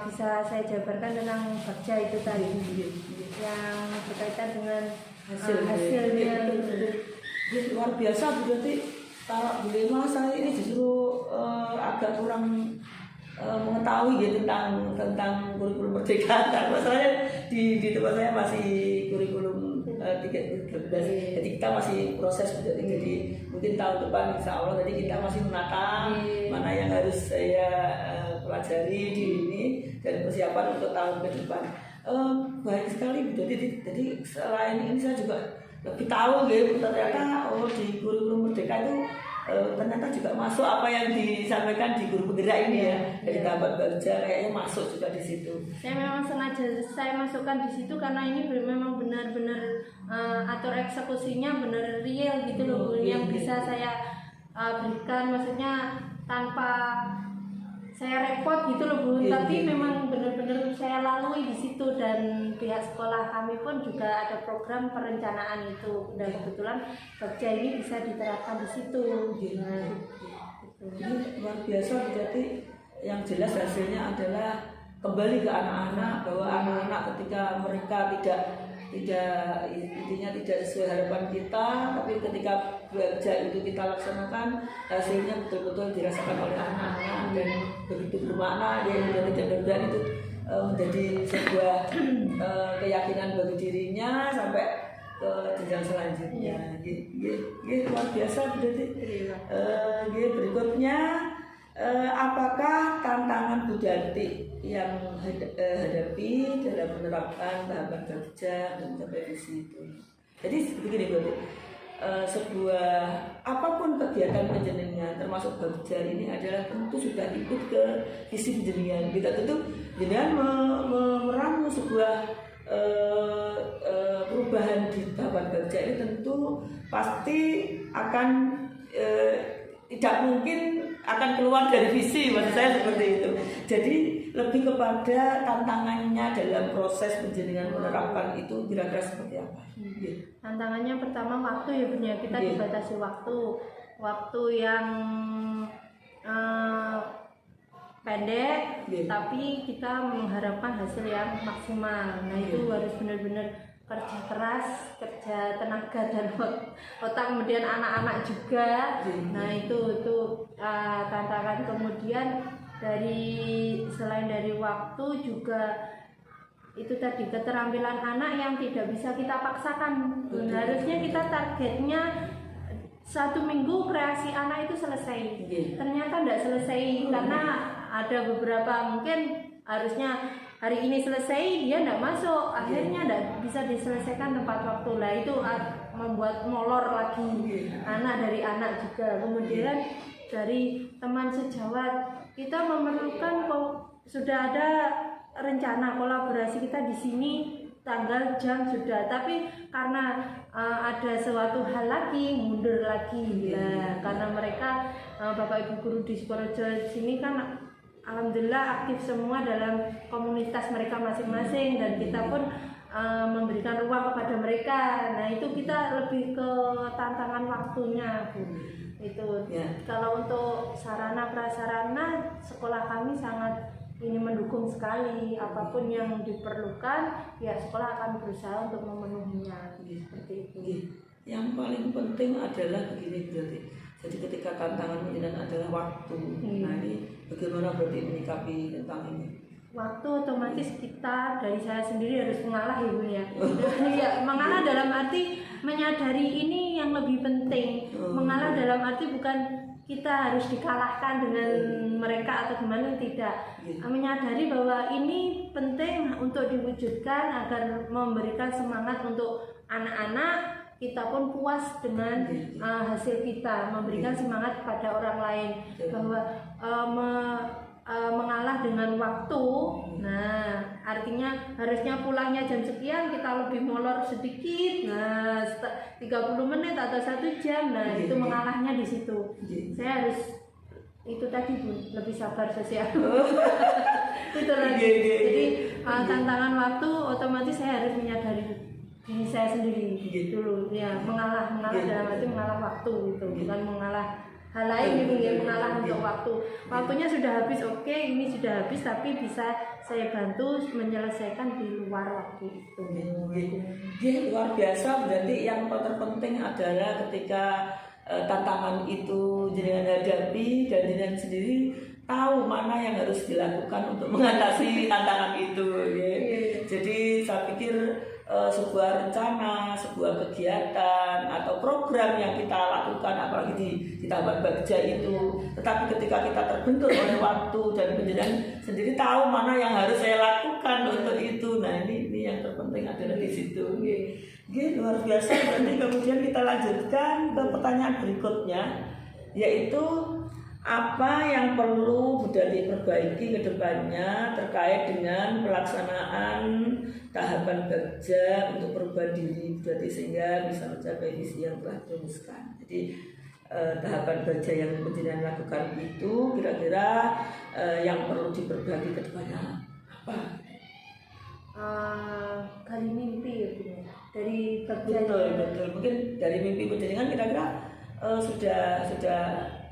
bisa saya jabarkan tentang bagja itu tadi, yang berkaitan dengan hasilnya. Luar biasa Bu Deti. Kalau Bu Lema saya ini justru agak kurang mengetahui ya tentang kurikulum Merdeka. Masalahnya di tempat saya masih kurikulum 13. Jadi kita masih proses. Jadi mungkin tahun depan insya Allah tadi kita masih menata mana yang harus saya pelajari di ini dan persiapan untuk tahun ke depan. Baik sekali Bu. Jadi selain ini saya juga lebih tahu gitu, ternyata di kurikulum Merdeka itu ternyata juga masuk apa yang disampaikan di guru penggerak ini ya. Dari tahapan bagja kayaknya masuk juga di situ. Saya memang sengaja saya masukkan di situ karena ini memang benar-benar atur eksekusinya benar real gitu loh Bu, yang bisa saya berikan, maksudnya tanpa saya repot gitu loh Bu, tapi memang benar-benar saya lalui di situ, dan pihak sekolah kami pun juga ada program perencanaan itu, dan kebetulan bagja ini bisa diterapkan di situ. Nah, ini luar biasa. Jadi yang jelas hasilnya adalah kembali ke anak-anak, bahwa anak-anak ketika mereka intinya tidak sesuai harapan kita, tapi ketika belajar itu kita laksanakan, hasilnya betul-betul dirasakan oleh anak-anak dan begitu bermakna. Dia menjadi mudah-mudahan itu menjadi sebuah keyakinan bagi dirinya sampai ke jenjang selanjutnya. Luar biasa berarti. Berikutnya apakah tantangan Bu Darti yang hadapi dalam menerapkan tahapan kerja dan mencapai visi itu? Jadi begini Bu Darti, sebuah apapun kegiatan penjenengan termasuk kerja ini adalah tentu sudah ikut ke visi penjenengan. Kita tentu jenengan meramu sebuah perubahan di tahapan kerja ini tentu pasti akan tidak mungkin akan keluar dari visi, maksud saya seperti itu. Jadi lebih kepada tantangannya dalam proses penjenengan menerapkan itu kira-kira seperti apa? Tantangannya pertama waktu ya punya kita dibatasi waktu yang pendek, tapi kita mengharapkan hasil yang maksimal. Nah itu harus benar-benar kerja keras, kerja tenaga dan otak, kemudian anak-anak juga. Nah itu tantangan. Kemudian selain dari waktu juga itu tadi keterampilan anak yang tidak bisa kita paksakan. Harusnya kita targetnya 1 minggu kreasi anak itu selesai. Ternyata tidak selesai karena ada beberapa mungkin harusnya hari ini selesai, dia tidak masuk, akhirnya tidak bisa diselesaikan tepat waktu. Lah itu membuat molor lagi anak dari anak juga. Kemudian dari teman sejawat kita memerlukan sudah ada rencana kolaborasi kita di sini tanggal jam sudah, tapi karena ada suatu hal lagi mundur lagi karena mereka Bapak Ibu guru di Sukorejo sini kan alhamdulillah aktif semua dalam komunitas mereka masing-masing dan kita pun memberikan ruang kepada mereka. Nah itu kita lebih ke tantangan waktunya Bu. Itu kalau untuk sarana prasarana sekolah kami sangat ini mendukung sekali, apapun yang diperlukan ya sekolah akan berusaha untuk memenuhinya seperti itu. Yang paling penting adalah begini berarti. Jadi ketika tantangan penjenengan adalah waktu. Nah ini bagaimana berarti menyikapi tentang ini? Waktu otomatis kita dari saya sendiri harus mengalah Ibu ya. Ya mengalah dalam arti menyadari ini yang lebih penting. Mengalah dalam arti bukan kita harus dikalahkan dengan mereka atau gimana, tidak. Menyadari bahwa ini penting untuk diwujudkan agar memberikan semangat untuk anak-anak, kita pun puas dengan hasil kita, memberikan semangat kepada orang lain bahwa mengalah dengan waktu. Nah artinya harusnya pulangnya jam sekian, kita lebih molor sedikit, 30 menit atau 1 jam. Nah itu mengalahnya di situ. Saya harus itu tadi Bu, lebih sabar sosial. Itu lagi. Jadi tantangan waktu otomatis saya harus menyadari diri saya sendiri dulu ya, mengalah dalam arti mengalah waktu itu, bukan mengalah hal lain gitu ya, mengalah untuk waktunya sudah habis, oke ini sudah habis, tapi bisa saya bantu menyelesaikan di luar waktu itu. Luar biasa. Berarti yang terpenting adalah ketika tantangan itu jenengan hadapi dan jenengan sendiri tahu mana yang harus dilakukan untuk mengatasi tantangan itu. Jadi saya pikir sebuah rencana, sebuah kegiatan atau program yang kita lakukan apalagi di tahapan bagja itu, tetapi ketika kita terbentur oleh waktu dan penjenengan sendiri tahu mana yang harus saya lakukan untuk itu. Nah ini yang terpenting adalah di situ. Luar biasa. Berarti kemudian kita lanjutkan ke pertanyaan berikutnya, yaitu apa yang perlu sudah diperbaiki ke depannya terkait dengan pelaksanaan tahapan kerja untuk perubahan diri berarti sehingga bisa mencapai visi yang telah dirumuskan. Jadi tahapan kerja yang penjenengan lakukan itu kira-kira yang perlu diperbaiki ke depannya apa? Kali mimpi ya Bu, dari kerja. Betul. Mungkin dari mimpi penjenengan kira-kira sudah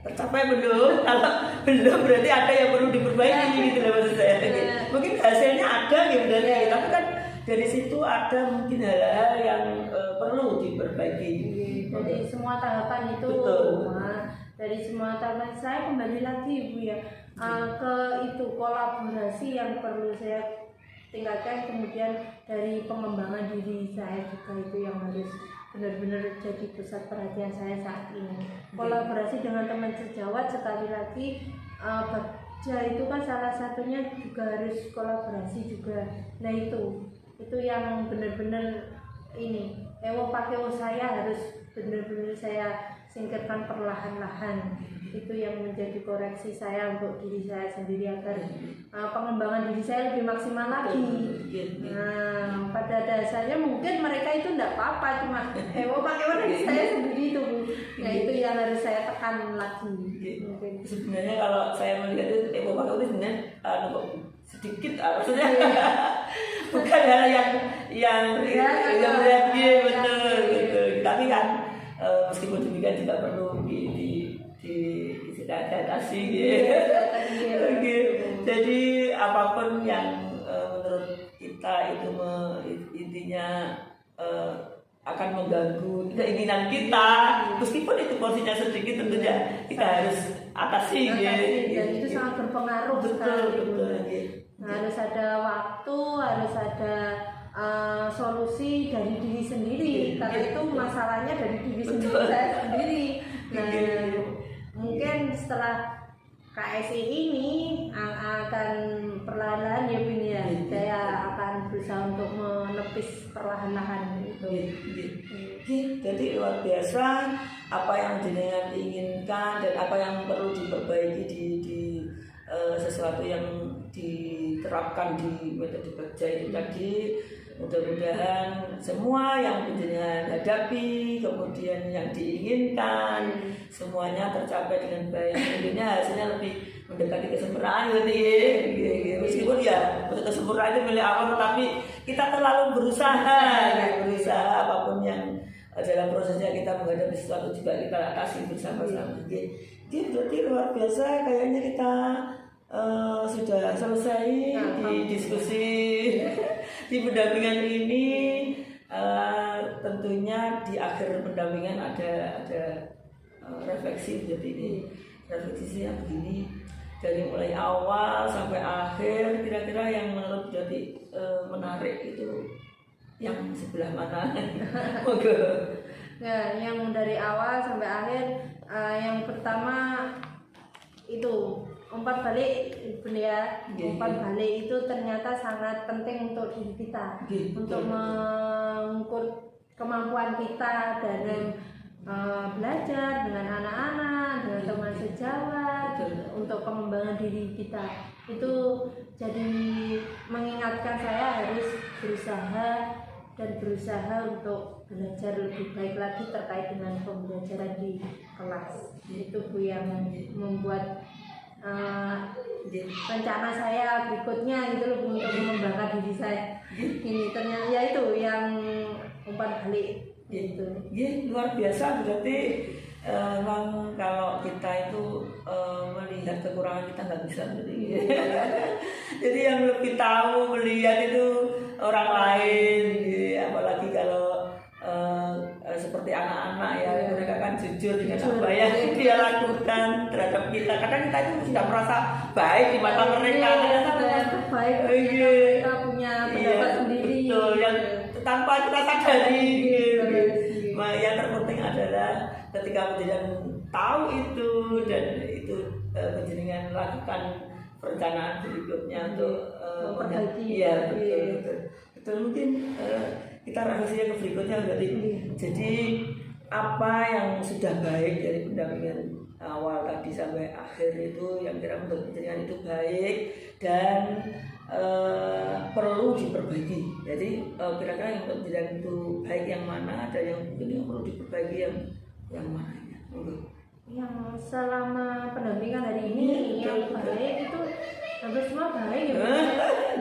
tercapai belum? Kalau belum berarti ada yang perlu diperbaiki gitu loh maksud saya. Mungkin hasilnya ada gitu tapi kan dari situ ada mungkin hal-hal yang perlu diperbaiki. Jadi semua tahapan itu dari semua tahapan saya kembali lagi Bu ya ke itu kolaborasi yang perlu saya tingkatkan, kemudian dari pengembangan diri saya juga itu yang harus benar-benar jadi pusat perhatian saya saat ini. Kolaborasi dengan teman sejawat sekali lagi Bagja itu kan salah satunya juga harus kolaborasi juga. Nah itu yang benar-benar ini pakai saya harus benar-benar saya singkirkan perlahan-lahan. Itu yang menjadi koreksi saya untuk diri saya sendiri agar pengembangan diri saya lebih maksimal lagi. Nah, pada dasarnya mungkin mereka itu enggak apa-apa, cuma pakai warna saya sendiri itu, Bu. Nah, itu yang harus saya tekan lagi. Mungkin. Sebenarnya kalau saya melihat itu pakai itu sebenarnya sedikit maksudnya bukan hal yang betul gitu. Tapi kan meskipun demikian juga perlu diatasi gitu. Jadi apapun yang menurut kita itu intinya akan mengganggu keinginan kita, meskipun itu porsinya sedikit tentunya kita harus atasi dan itu sangat berpengaruh sekali. Nah, harus ada waktu, harus ada solusi dari diri sendiri, karena itu masalahnya dari diri sendiri. Nah, mungkin setelah KSI ini akan perlahan-lahan ya Bin ya, saya akan berusaha untuk menepis perlahan-lahan itu. Jadi luar biasa apa yang jenengan inginkan dan apa yang perlu diperbaiki di sesuatu yang diterapkan di metode Bagja itu tadi. Mudah-mudahan semua yang jenengan hadapi, kemudian yang diinginkan, semuanya tercapai dengan baik. Tentunya hasilnya lebih mendekati kesempurnaan meskipun ya untuk kesempurnaan itu milik Allah, tetapi kita terlalu berusaha apapun yang dalam prosesnya kita menghadapi sesuatu juga kita atasi bersama-sama. Jadi luar biasa kayaknya kita sudah selesai di diskusi di pendampingan ini. Tentunya di akhir pendampingan ada refleksi seperti ini. Refleksinya begini, dari mulai awal sampai akhir kira-kira yang menurut jadi menarik itu yang sebelah mana? Ya, yang dari awal sampai akhir, yang pertama itu umpan balik ya. Umpan balik itu ternyata sangat penting untuk diri kita, untuk mengukur kemampuan kita dalam belajar dengan anak-anak, dengan teman sejawat, untuk pengembangan diri kita. Itu jadi mengingatkan saya harus berusaha untuk belajar lebih baik lagi terkait dengan pembelajaran di kelas. Itu Bu yang membuat rencana saya berikutnya gitu loh, untuk mengembangkan diri saya. Ini ternyata ya itu yang umpan balik gitu. Luar biasa, berarti memang kalau kita itu melihat kekurangan kita nggak bisa sendiri. Jadi yang lebih tahu melihat itu orang lain, apalagi kalau seperti anak-anak ya, mereka kan jujur dengan apa yang dia lakukan terhadap kita. Kadang kita itu sudah merasa baik di mata mereka, ternyata baik, kita punya pendapat sendiri. Betul, yang tanpa kita sadari. Yang terpenting adalah ketika penjenengan tahu itu dan itu penjenengan lakukan perencanaan berikutnya untuk memperbaiki. Iya, betul. Mungkin kita revisinya ke berikutnya berarti. Jadi apa yang sudah baik dari pendampingan awal tadi sampai akhir itu yang kira menurut penjenengan itu baik dan perlu diperbaiki. Jadi kira-kira yang menurut penjenengan itu baik yang mana, dan yang mungkin yang perlu diperbaiki yang mananya? Yang selama pendampingan hari ini yang baik itu hampir semua baik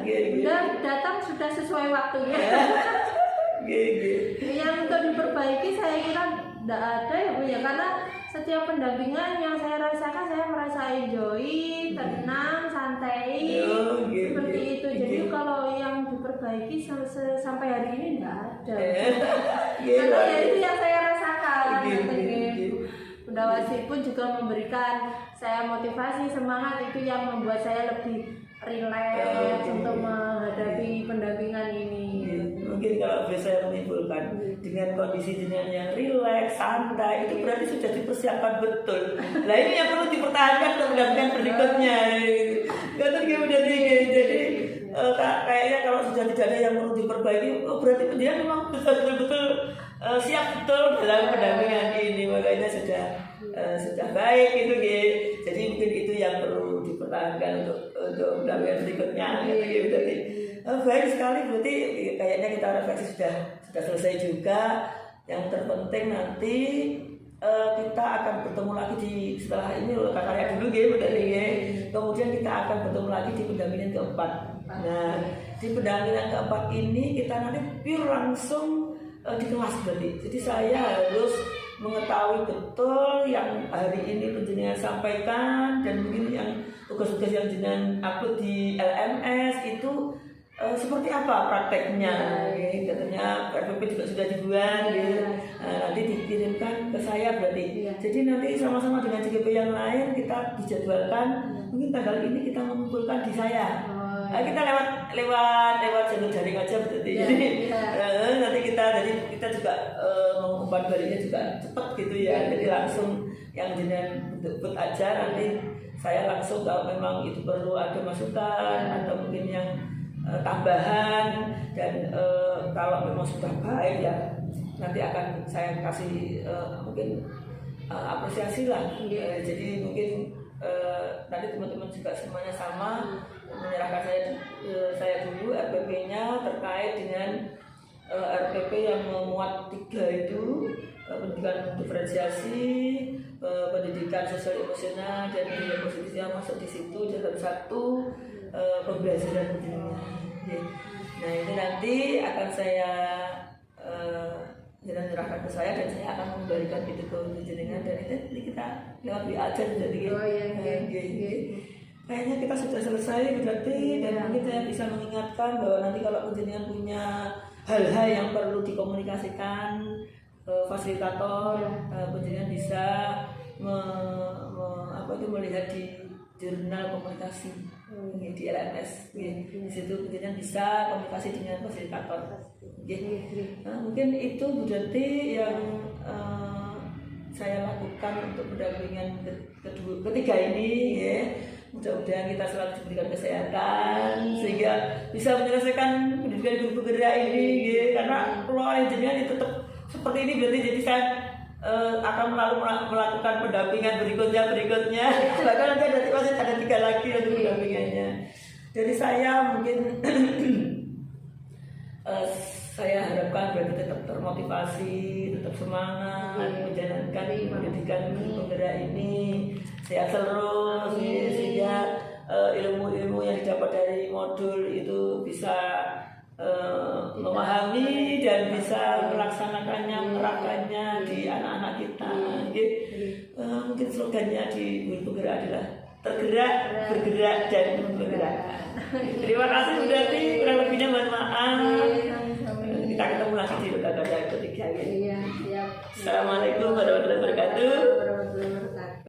ya. Datang sudah sesuai waktunya. Yang untuk diperbaiki saya kira tidak ada ya Bu ya, karena setiap pendampingan yang saya rasakan saya merasa enjoy, tenang, santai, seperti itu. Jadi kalau yang diperbaiki sampai hari ini tidak ada. Karena ya itu yang saya rasakan. Bunda Wasi pun juga memberikan saya motivasi, semangat, itu yang membuat saya lebih rileks untuk menghadapi pendampingan ini. mungkin kalau boleh saya menyimpulkan dengan kondisi jenengan yang rileks, santai, itu berarti sudah dipersiapkan betul. Nah ini yang perlu dipertahankan untuk pendampingan berikutnya. Betul kemudian jadi kayaknya kalau sudah tidak ada yang perlu diperbaiki, berarti dia memang betul-betul siap betul dalam pendampingan ini, makanya sudah baik itu gitu. Jadi mungkin itu yang perlu dipertahankan untuk pendampingan berikutnya. Gitu. Baik sekali, berarti kayaknya kita refleksi sudah selesai juga. Yang terpenting nanti kita akan bertemu lagi setelah ini kakaknya dulu gitu, kemudian kita akan bertemu lagi di pendampingan keempat. Nah di pendampingan keempat ini kita nanti pure langsung di kelas berarti. Jadi saya harus mengetahui betul yang hari ini penjenengan sampaikan, dan mungkin yang tugas-tugas yang jenengan upload di LMS itu seperti apa prakteknya. Katanya RPP juga sudah dibuat gitu. Nanti dikirimkan ke saya berarti. Jadi nanti sama-sama dengan CGP yang lain kita dijadwalkan, mungkin tanggal ini kita mengumpulkan di saya. Kita lewat jalur jaring aja berarti. Nanti kita juga mengumpan baliknya juga cepat gitu ya. Jadi langsung yang jenengan bentuk aja, nanti saya langsung kalau memang itu perlu ada masukan atau mungkin yang tambahan, dan kalau memang sudah baik ya nanti akan saya kasih mungkin apresiasi lah. Jadi mungkin nanti teman-teman juga semuanya sama menyerahkan saya dulu RPP-nya terkait dengan RPP yang memuat 3 itu, pendidikan diferensiasi, pendidikan sosial emosional dan budaya positifnya masuk di situ, dan satu pembelajaran pendidikan. Nah ini nanti akan saya serahkan ke saya, dan saya akan memberikan itu ke jenengan, dan ini kita lewat WA aja jadi. Kayaknya kita sudah selesai berarti, dan mungkin saya bisa mengingatkan bahwa nanti kalau jenengan punya hal-hal yang perlu dikomunikasikan fasilitator, jenengan bisa melihat di jurnal komunikasi di LMS. Di situ jenengan bisa komunikasi dengan fasilitator. Mungkin itu berarti yang saya lakukan untuk pendampingan ketiga ini ya. Mudah-mudahan kita selalu diberikan kesehatan sehingga bisa menyelesaikan pendidikan guru penggerak ini ya. Karena kalau jenengan tetap seperti ini berarti jadi saya akan melakukan pendampingan berikutnya. Bahkan nanti masih ada 3 lagi untuk pendampingannya. Jadi saya mungkin saya harapkan berarti tetap termotivasi, tetap semangat menjalankan pendidikan penggerak ini, sehat terus sehingga ilmu-ilmu yang didapat dari modul itu bisa memahami dan bisa melaksanakannya, menerapkannya di anak-anak kita. Mungkin slogannya di Guru Penggerak adalah tergerak, bergerak, dan bergerak. Terima kasih Bu Dati, kurang lebihnya mohon maaf. Kita ketemu lagi di lembaga yang ketiga. Assalamualaikum warahmatullahi wabarakatuh.